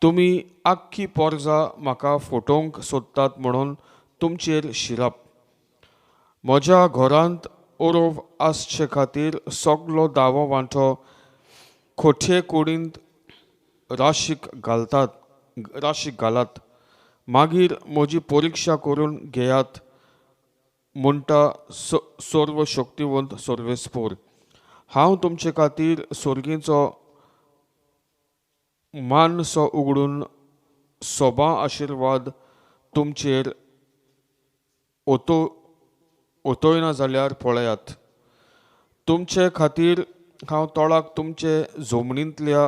तुमी आख्खी पोरजां म्हाका फटोवंक सोदतात म्हणून तुमचेर शिरप. म्हज्या घरांत ओरव आसचे खातीर सगलो दावो वांटो खोटे कुडींत राशीक घालात. मागीर म्हजी परिक्षा करून घेयात म्हणटा सर्व शक्तिवंत सर्वेस्पोर. हांव तुमचे खातीर सर्गीचो मान सो उगडून सोबा आशिर्वाद तुमचेर ओतोयना जाल्यार पळयात. तुमचे खातीर हांव तोळाक तुमचे जमनींतल्या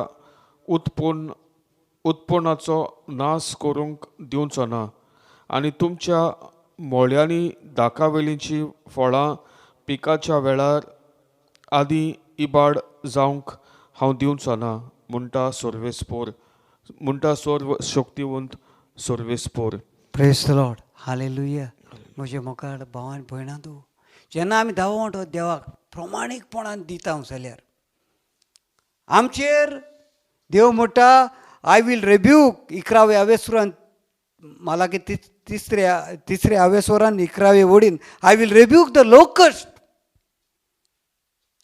उत्पन्नाचो नाश करूंक दिवचो ना आनी तुमच्या मोळ्यांनी दाखावेलींची फळां पिकाच्या वेळार आदी इबाड जावंक हांव दिवचो ना म्हणटा सर्व शक्तिवंत सर्वेस्पोर.
Praise the Lord. हालेलुया. म्हजे मोगाळ भावान भयणां, जेन्ना आमी दावो वांटो देवाक प्रमाणीकपणान दिता जाल्यार आमचेर देव म्हणटा आय वील रेब्यूक 11व्या अवेसरान मला की तिसऱ्या अवेसरान 11वे वडीन I will rebuke the locust.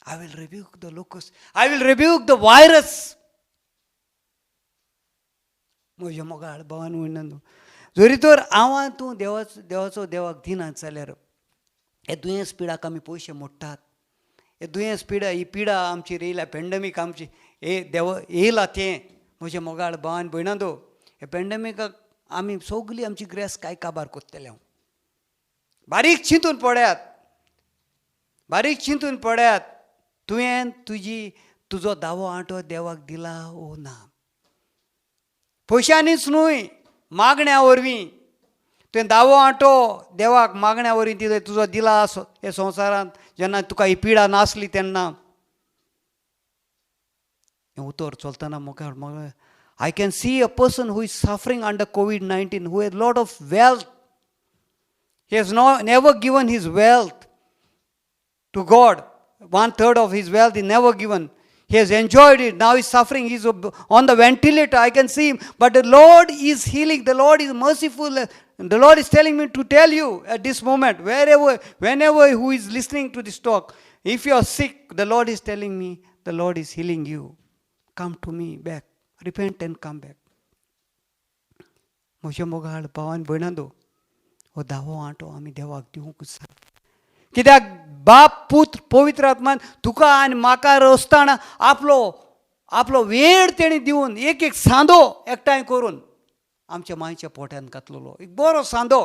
I will rebuke the locust. I will rebuke the virus. म्हज्या मोगाळ भावान म्हणून जरी तर हांव तूं देवाचो देवाक दिनात जाल्यार हे दुयेंस पिडाक आमी पयशे मोडटात. हे दुयेंस ही पिडा आमचेर येयला, पॅन्डेमीक आमची येयला तें म्हज्या मोगाळ भावान भयणांदो. हे पॅन्डेमिकाक आमी सगळी आमची ग्रेस काय काबार कोत्तले. हांव बारीक चिंतून पळयात तुवें तुजो दावो आंटो देवाक दिला ओ ना. पयशांनीच न्हय, मागण्या वरवीं तुवें दावो आंटो देवाक मागण्या वरवीं तुजो दिला हे संवसारांत जेन्ना तुका ही पिडा नासली तेन्ना. हें उतर चलतना म्हाका I can see a person who is suffering under COVID-19 who has a lot of wealth. He has never given his wealth to God. 1/3 of his wealth is never given. He has enjoyed it. Now he's suffering. He's on the ventilator. I can see him. But the Lord is healing. The Lord is merciful. And the Lord is telling me to tell you at this moment, whenever who is listening to this talk, if you are sick, the Lord is telling me, the Lord is healing you. Come to me back. Repent and come back. म्हज्या मोगाळ भावान भयणांदो, हो दावो onto आमी देवाक दिवंक जाय. कित्याक बाप पुत्र पवित्र आत्मान तुका आनी म्हाका रचतना आपलो वेळ तेणी दिवन एक सांदो एकठांय करून आमच्या मांयच्या पोट्यान घातलेलो. एक बरो सांदो.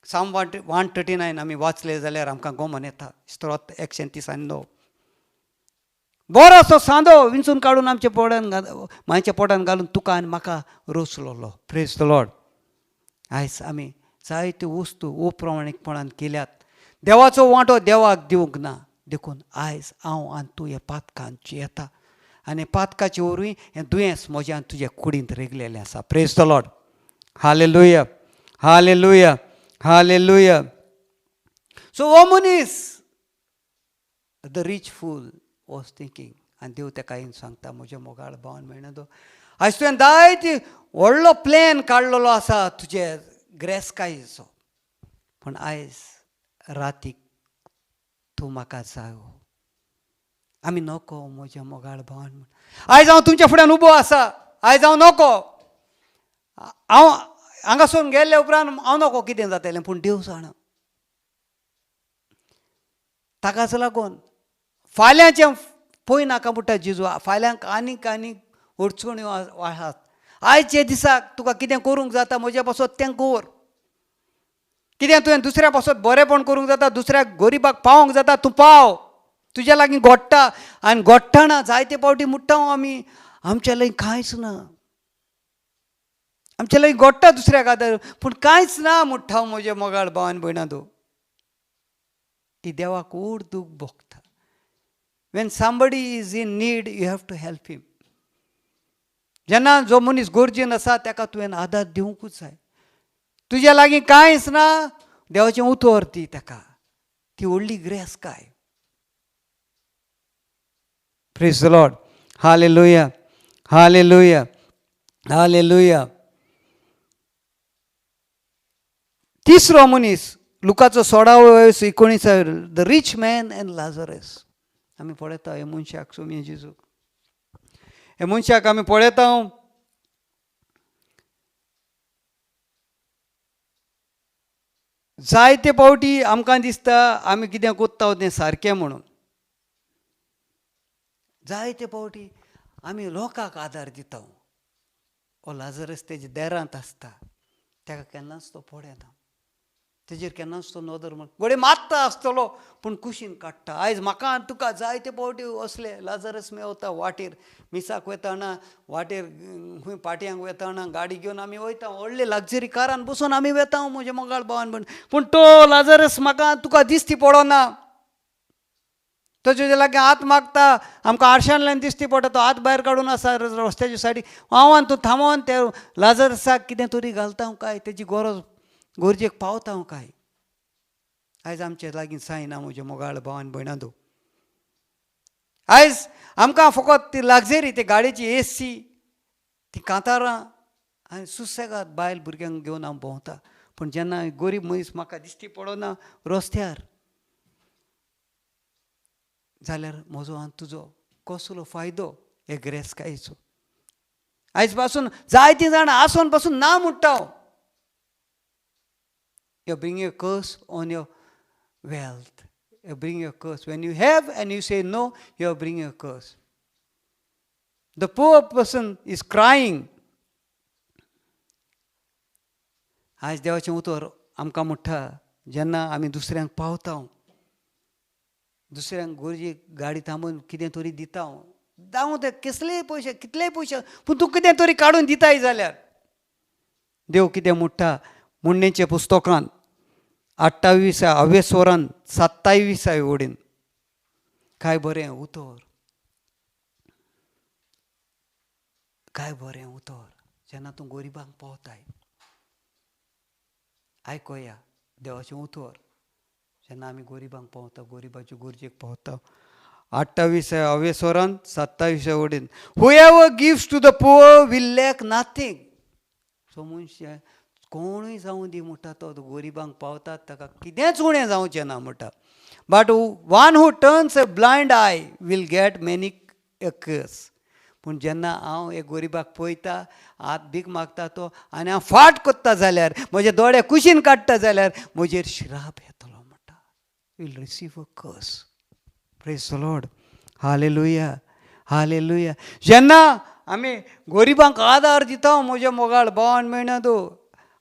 Psalm 139 आमी वाचले जाल्यार आमकां गोमन येता. स्तोत्र 139. बरोसो सांदो विंचून काडून आमच्या मांयच्या पोटान घालून तुका आनी म्हाका रोचलेलो. Praise the Lord. आयज आमी जायत्यो वस्तू अप्रामाणीकपणान केल्यात. देवाचो वांटो देवाक दिवंक ना. देखून आयज हांव आनी तूं ह्या पातकांत येता आनी पातकाचे वरवीं हें दुयेंस म्हज्या तुज्या कुडींत रेगलेलें आसा. Praise the Lord. Hallelujah, hallelujah, hallelujah. So हो मनीस the rich fool was thinking आनी देव ताका येवन सांगता, म्हज्या मोगाळ भावान मेळना आयज तुवें जायती व्हडलो प्लॅन काडलेलो आसा तुजे ग्रेस्कायेचो, पूण आयज रातीक तूं म्हाका जाय. आमी नको म्हज्या मोगाळ भावान म्हण. आयज हांव तुमच्या फुड्यान उबो आसा. आयज हांव नको. हांव हांगासून गेल्ले उपरांत हांव नको कितें जातलें, पूण देव जाणा. ताकाच लागून फाल्यांचें पळय नाका म्हणटा जेजू. फाल्यांक आनीक अडचण्यो आसात. आयचे दिसाक तुका कितें करूंक जाता म्हज्या पासत तें कर. कितें तुवें दुसऱ्या पासत बरेंपण करूंक जाता, दुसऱ्याक गरीबाक पावोंक जाता, तूं पाव. तुज्या लागीं घोडटा आनी घोडटाना जायते पावटी म्हणटा आमी आमच्या लागीं कांयच ना. आमच्या लागीं घोडटा दुसऱ्या खातीर, पूण कांयच ना म्हणटा म्हज्या मोगाळ भावान भयणां. ती देवाक उड दूख भोगता. When somebody is in need, you have to help him. जेन्ना जो मनीस गरजेन आसा ताका तुवें आदार दिवंकूच जाय. तुज्या लागीं कांयच ना, देवाचें उतर ती ताका. ती व्हडली ग्रेस काय. Praise the Lord. Hallelujah, hallelujah, hallelujah. तिसरो मनीस लुकाचो 16:19 the rich man and Lazarus. आमी पळयता हे मनशाक सोम्य जेजू, हे मनशाक आमी पळयता जायते पावटी आमकां दिसता आमी कितें कोत्ता तें सारकें म्हणून. जायते पावटी आमी लोकांक आदार दिता. हो लाजरस तेजे देरांत आसता, ताका केन्नाच तो पळयना, तेजेर केन्नाच तो नदर म्हण गोडे मारता आसतलो पूण कुशीन काडटा. आयज म्हाका आनी तुका जायते पावटी असले लाजरस मेवता. वाटेर मिसाक वेताना, वाटेर खंय पाटयांक वेताना गाडी घेवन आमी वयता, व्हडले लग्जरी कारान बसून आमी वेता म्हजे मोगाळ भावान म्हण. पूण तो लाजरस म्हाका तुका दिसती पडना. तो तुजे लागीं हात मागता, आमकां आरशांतल्यान दिसती पडटा तो हात भायर काडून आसा रस्त्याच्या सायडीक. हांवान तूं थांबोवन त्या लाजरसाक कितें तरी घालता काय, तेजी गरजेक पावता काय. आयज आमचे लागीं सायना म्हजे मोगाळ भावान भयणांदो. आयज आमकां फकत ती लागजरी, ती गाडयेची एसी, ती कांतारां आनी सुसेगाद बायल भुरग्यांक घेवन हांव भोंवता. पूण जेन्ना गरीब मनीस म्हाका दिसती पडना रस्त्यार, जाल्यार म्हजो आनी तुजो कसलो फायदो हे गिरेस्तकायेचो. आयज पासून जायतीं जाणां आसून पासून ना म्हणटा. You bring your curse on your wealth. You bring your curse. When you have and you say no, you bring your curse. The poor person is crying. आज देवाचें उतर आमकां म्हणटा, जेन्ना आमी दुसऱ्यांक पावता, दुसऱ्यांक गरजेक गाडी थांबोवन कितें तरी दिता, जावं ते कसलेय पयशे, कितलेय पयशे, पूण तूं कितें तरी काडून दिताय जाल्यार देव कितें म्हणटा म्हणणेच्या पुस्तकांत 28व्या स्वरान 27व्या ओडीन, काय बरें उतर, काय बरें उतर जेन्ना तूं गरिबांक पावताय. आयकोया देवाचें उतर जेन्ना आमी गरिबांक पावता, गरिबाच्यो गरजेक पावता. 28व्या स्वरान 27व्या ओडीन, whoever gives to the poor will lack nothing. So मनशां कोणूय जावं दी म्हणटा तो गरिबांक पावतात ताका कितेंच उणें जावचें ना म्हणटा. But one who turns a blind eye will get many a curse. पूण जेन्ना हांव एक गरिबाक पळयता, हात भीक मागता तो आनी हांव फाट कोत्ता जाल्यार, म्हजे दोळे कुशीन काडटा जाल्यार म्हजेर श्राप येतलो म्हणटा. वील रिसीव अ कर्स. Praise the Lord. Hallelujah, hallelujah. जेन्ना आमी गरिबांक आदार दिता म्हज्या मोगाळ भावान मेळना दो,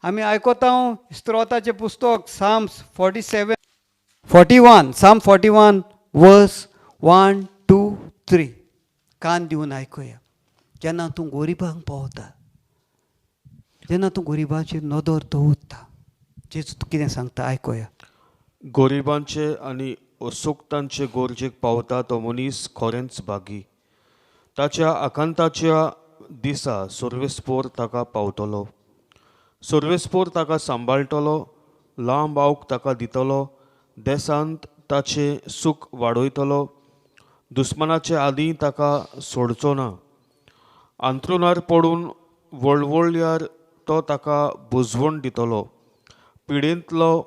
आमी आयकोता स्त्रोताचें पुस्तक Psalms 41 Psalm 41 वर्स 1, 2, 3. कान दिवन आयकुया. जेन्ना तूं गरिबांक पावता, जेन्ना तूं गरिबाचेर नदर दवरता, जेजू कितें सांगता आयकुया.
गरिबांचे आनी असुक्तांचे गरजेक पावता तो मनीस खरेंच भागी. ताच्या आकांताच्या दिसा सर्वेस्पोर ताका पावतलो. सर्वेस्पोर ताका सांबाळटलो, लांब आऊक ताका दितलो, देसांत ताचें सूख वाडयतलो, दुस्मानाचे आदीं ताका सोडचो ना. अंथरुणार पडून वळवळ्यार तो ताका बुजवण दितलो, पिडेंतलो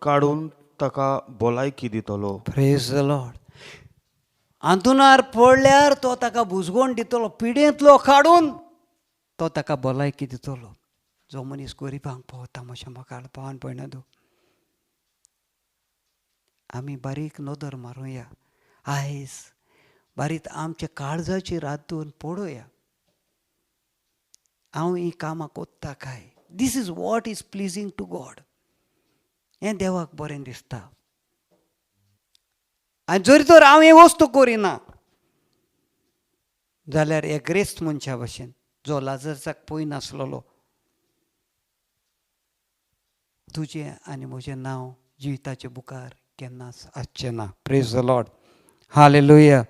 काडून ताका भलायकी दितलो.
Praise the Lord. अंथरुणार पडल्यार तो ताका बुजवण दितलो, पिडेंतलो काडून तो ताका भलायकी दितलो. जो मनीस गरिबांक पावता म्हज्या मोगाळ भावान भयणां, आमी बारीक नदर मारूया. आयज बारीक आमच्या काळजाचेर हात दवरून पळोवया, हांव ही कामां कोत्ता काय. This is what is pleasing to God. हें देवाक बरें दिसता. आनी जरी तर हांव हे वस्तू करिना जाल्यार हे ग्रेस्त मनशा भशेन जो लाजरसाक पळय नासलेलो, तुजें आनी म्हजें नांव जिविताच्या बुकार केन्नाच आसचें ना. Praise the Lord. Hallelujah,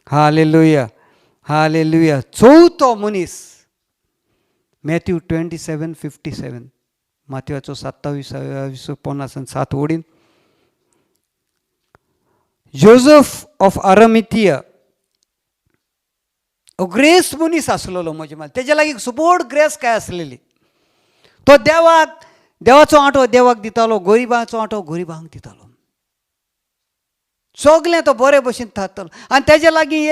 hallelujah, hallelujah. चवथो मनीस मॅथ्यू 27:57, माथ्याचो 27:50 ओडीन, जोसेफ ऑफ अरमिथिया ग्रेस मनीस आसलेलो म्हजे मात तेज्या लागीं सपोर्ट ग्रेस काय आसलेली. तो देवाचो आंटो देवाक दितालो, गरिबांचो आंटो गरिबांक दितालो. सगलें तो बरे भशेन थारतलो. आनी तेज्या लागीं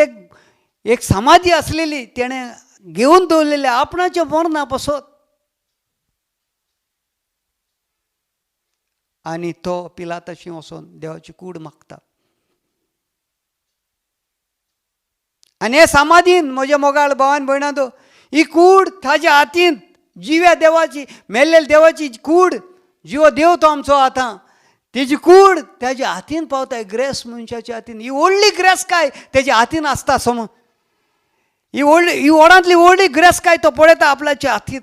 एक समाधी आसलेली तेणें घेवन दवरलेली आपणाच्या मरणा पासत. आनी तो पिलाताशी वचोन देवाची कूड मागता. आनी हे समाधीन म्हज्या मोगाळ भावान भयणांदो, ही कूड ताज्या हातीन जिव्या देवाची, मेल्लेल्या देवाची कूड, जिवो देव तो आमचो आतां, तेजी कूड ताज्या हातीन पावता. ग्रेस मनशाच्या हातीन. ही व्हडली ग्रेस काय तेज्या हातीन आसता समज. ही व्हडांतली व्हडली ग्रेस काय तो पळयता आपल्याच्या हातीन.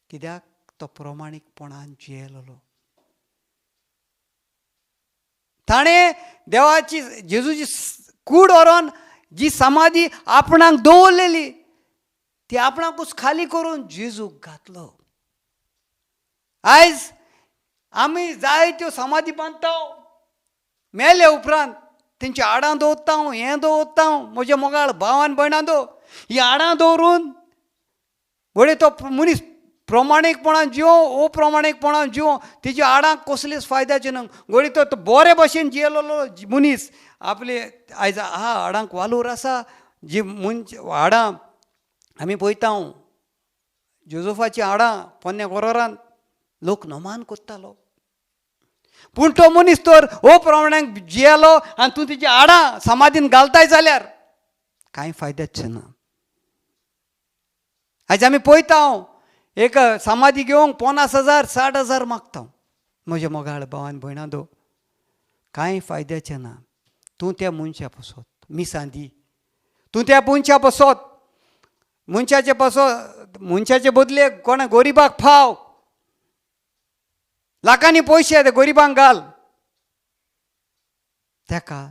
कित्याक तो प्रमाणीकपणान जियेलो. ताणें देवाची जेजूची कूड व्हरोन जी समाधी आपणाक दवरलेली ती आपणाकूच खाली करून जेजूक घातलो. आयज आमी जायत्यो समाधी बांदता, मेले उपरांत तेंची हाडां दवरता, हें दवरता. म्हज्या मोगाळ भावान भयणांदो, ही हाडां दवरून वडे तो मनीस प्रमाणीकपणान जिवो, अप्रमाणीकपणान जिवो, तेजी हाडांक कसलेच फायद्याचें न्हय. घडी तो बरे भशेन जियेलो मनीस आपले आयज हाडांक वालोर आसा. जी हाडां आमी पळयता, जोझफाची हाडां पोन्ने गोरोरान लोक नमान कोत्तालो. पूण तो मनीस तर अप्रमाणाक जियेलो आनी तूं तेजी हाडां समाधीन घालताय जाल्यार कांय फायद्याचें ना. आयज आमी पळयता एक समाधी घेवंक 50,000 60,000 मागता. म्हज्या मोगाळ भावान भयणांदो, कांय फायद्याचें ना. तूं त्या मनशा पासत मिसांदी, तूं त्या मनशा पासत मनशाचे बदले कोणा गरिबाक फाव, लाखांनी पयशे ते गरिबांक घाल. ताका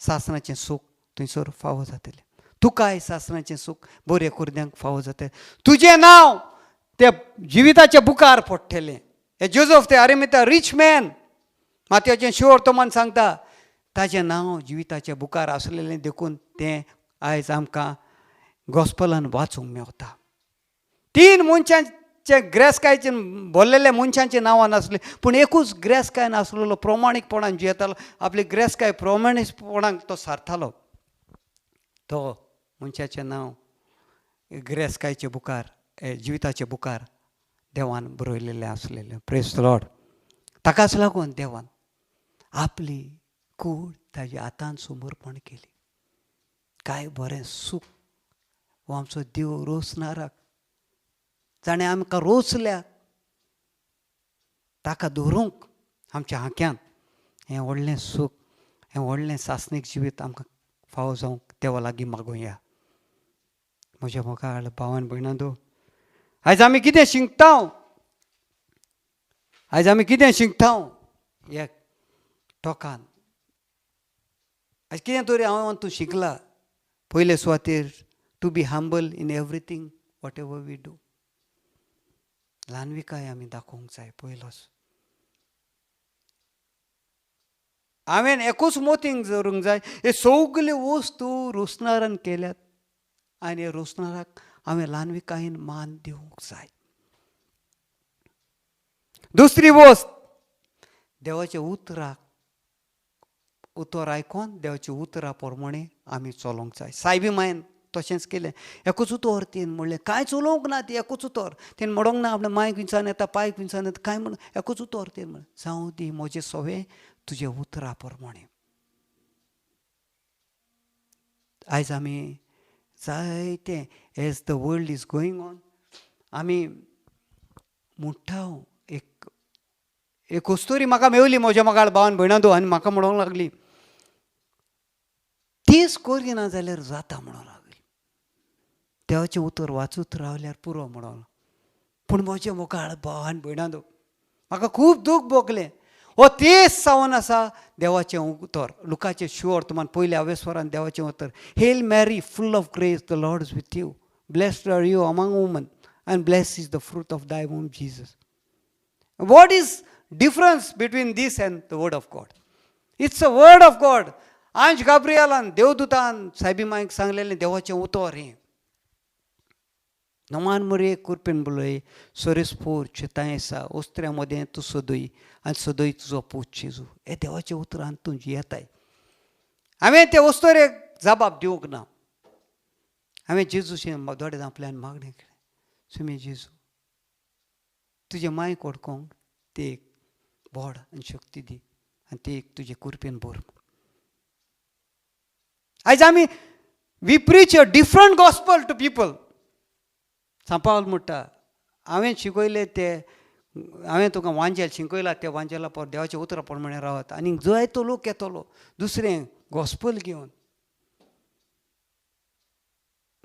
सासणाचें सूख थंयसर फावो जातलें. तुकाय सासणाचें सूख बऱ्या कुर्द्यांक फावो जातलें. तुजें नांव ते जिविताच्या बुकार पडटलें. हे जोझफ ते अरिमथाय रिच मॅन मातयेचें शिवर तोमान सांगता, ताचें नांव जिविताच्या बुकार आसलेलें देखून तें आयज आमकां गॉस्पलान वाचूंक मेवता. 3 मनशांचे ग्रेसकायचे भरलेले मनशांचीं नांवां नासलीं, पूण एकूच ग्रेसकाय नासलेलो प्रमाणीकपणान जियेतालो. आपली ग्रेसकाय प्रमाणीकपणान तो सारतालो. तो मनशाचें नांव ग्रेसकायचे बुकार, जिविताचे बुकार देवान बरयलेलें आसलेलें. Praise the Lord. ताकाच लागून देवान आपली कूड ताच्या हातान समर्पण केली. काय बरें सूख हो आमचो देव रोसणाराक जाणें आमकां रोसल्या ताका दवरूंक आमच्या हांक्यांत हें व्हडलें सूख, हें व्हडलें सासणीक जिवीत आमकां फावो जावंक देवा लागीं मागुया. म्हज्या मोगाळ भावान भयणांदो, आयज आमी कितें शिंकता? आयज आमी कितें शिंकता ह्या टॉकान? आयज कितें तरी हांव तूं शिकला पयले सुवातेर, to be humble in everything whatever we do. ल्हानविकाय आमी दाखोवंक जाय. पयलोच हांवें एकूच मोतींग धरूंक जाय, हे सगल्यो वस्तू रोसणारान केल्यात आनी हे रोसणाराक हांवें ल्हानविकायेन मान दिवंक जाय. दुसरी वस्त, देवाच्या उतर आयकोन देवाच्या उतरा प्रमाणे आमी चलोवंक जाय. सायबी मायन तशेंच केलें. एकूच उतर तेन म्हणलें, कांयच उलोवंक ना. ती एकूच उतर तेन म्हणोंक ना आपणें मांयक विचान येता, पायक विचान येता, कांय म्हणून एकूच उतर तेन म्हण, जावं दी म्हजें सवें तुज्या उतरा प्रमाणे. आयज आमी जायते as the world is going on आमी म्हणटा. एक वस्तोरी म्हाका मेवली म्हज्या मोगाळ भावान भयणांदो, आनी म्हाका म्हणूंक लागली, तीच करिना जाल्यार जाता म्हणूंक लागली. देवाचें उतर वाचूत रावल्यार पुरो म्हणून. पूण म्हज्या मोगाळ भावान भयणांदो, म्हाका खूब दूख भोगलें. हो तेच जावन आसा देवाचें उतर. लुकाचें शुवर्तमान पयल्या अवेस्वरान देवाचें उतर, hail Mary full of grace the Lord is with you, blessed are you among women and blessed is the fruit of thy womb Jesus. What is difference between this and the word of God? It's a word of God. आंज गाब्रियलान देवदूतान साहेबी मायक सांगलेलें देवाचें उतर हें नमान मरे कुरपेन बलय सोरेस्पोर चितायेसा ओस्त्र्या मदें तूं सदय आनी सदय तुजो पूत जेजू हे देवाचें उतरान तुजी येताय हांवें ते वस्तोरेक जबाब दिवंक ना हांवें जेजूचें दोडे धांपल्यान मागणें केलें सुमे जेजू तुजे मायक ओडकोंक ते एक व्हड आनी शक्ती दी आनी ते एक तुजे कुरपेन भर आयज आमी we preach a different gospel to people सांपावल म्हणटा हांवें शिकयलें ते हांवें तुका वांजेल शिकयलां त्या वांजेला पर देवाचें उतरां प्रमाणें रावत आनी जाय तो लोक येतलो दुसरें गॉस्पल घेवन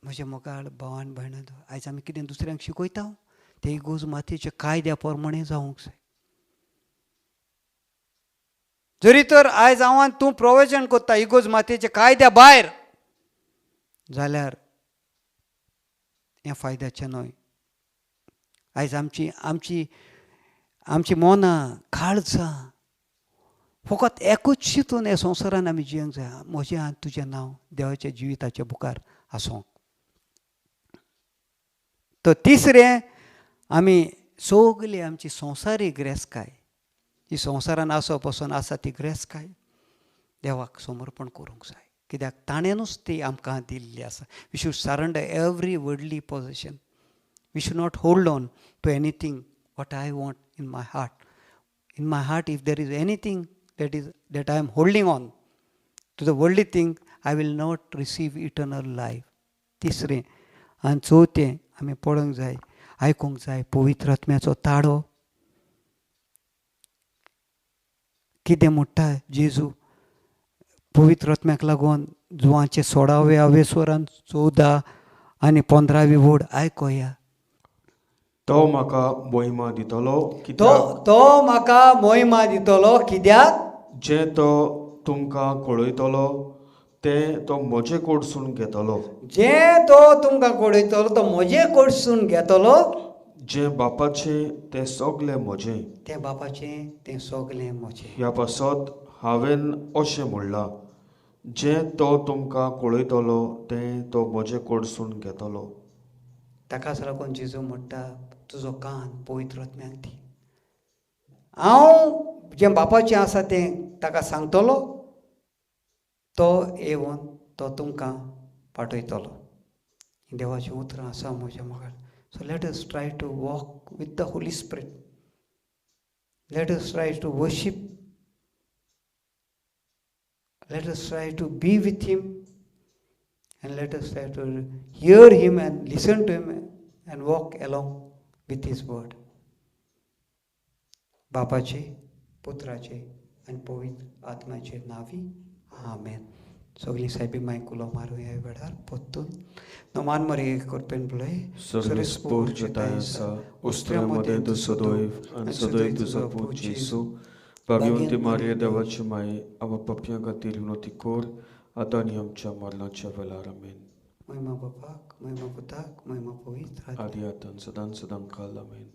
म्हज्या मोगाळ भावान भयणां आयज आमी कितें दुसऱ्यांक शिकयता ते इगोज मातयेच्या कायद्या प्रमाणें जावंक जाय जरी तर आयज हांव तूं प्रवचन करता इगोज मातयेच्या कायद्या भायर जाल्यार हें फायद्याचें न्हय आयज आमची आमची आमची मोनां काळजां फकत एकूच चिंतून ह्या संवसारान आमी जियेंक जाय म्हजें आनी तुजें नांव देवाच्या जिविताच्या बुकार आसूंक तो तिसरें आमी सगली आमची संवसारीक रेस्काय ही संवसारान आसो पसून आसा ती ग्रेस्काय देवाक समर्पण करूंक जाय कित्याक ताणेनूच ती आमकां दिल्ली आसा we should surrender every worldly possession we should not hold on to anything what I want in my heart if there is anything that I am holding on to the worldly thing I will not receive eternal life तिसरें आनी चवथें आमी पळोवंक जाय आयकूंक जाय पवित्र आत्म्याचो ताळो कितें म्हणटा जेजू पवित्र आत्म्याक लागून जुवांचे 16व्या स्वरान 14 आनी 15वी वड आयकोया
तो म्हाका मोहिमा दितलो
तो म्हाका मोहिमा दितलो कित्याक
जे तो तुमकां कळयतलो तें तो म्हजे कडसून घेतलो
जे तो तुमकां कळयतलो तो म्हजे कडसून घेतलो
जे बापाचें तें सगलें म्हजें
तें बापाचें तें सगलें म्हजें
ह्या पासत हांवें अशें म्हणलां जे तो तुमकां कळयतलो तें तो म्हजे कडसून घेतलो
ताकाच लागून जेजू म्हणटा तुजो कान पवित्र आत्म्याक दी हांव जें बापाचें आसा तें ताका सांगतलो तो येवन तो तुमकां पाठयतलो देवाचें उतरां आसा म्हज्या मोगाळ so let us try to walk with the holy spirit let us try to worship let us try to be with him and let us try to hear him and listen to him and walk along with his word बापाचे पुत्राचे आनी पवित्र आत्म्याचे नांवी आमेन सगळीं साहेबी मायक उलो मारूं ह्या वेळार पोत्तून नमान मरे करपेन पळय
सर्वेस्पोर जिताय आसा उस्त्र्या मदें तूं सदैव आनी सदैव तुजो पूत जेजू भाग्यवंती मारिया देवाची माय आमी पापयां खातीर विनोती कोर आतां आनी आमच्या मरणाच्या वेळार आमेन
महिमा बापाक महिमा पुताक महिमा पवित्र
आदी आतां सदां काल आमेन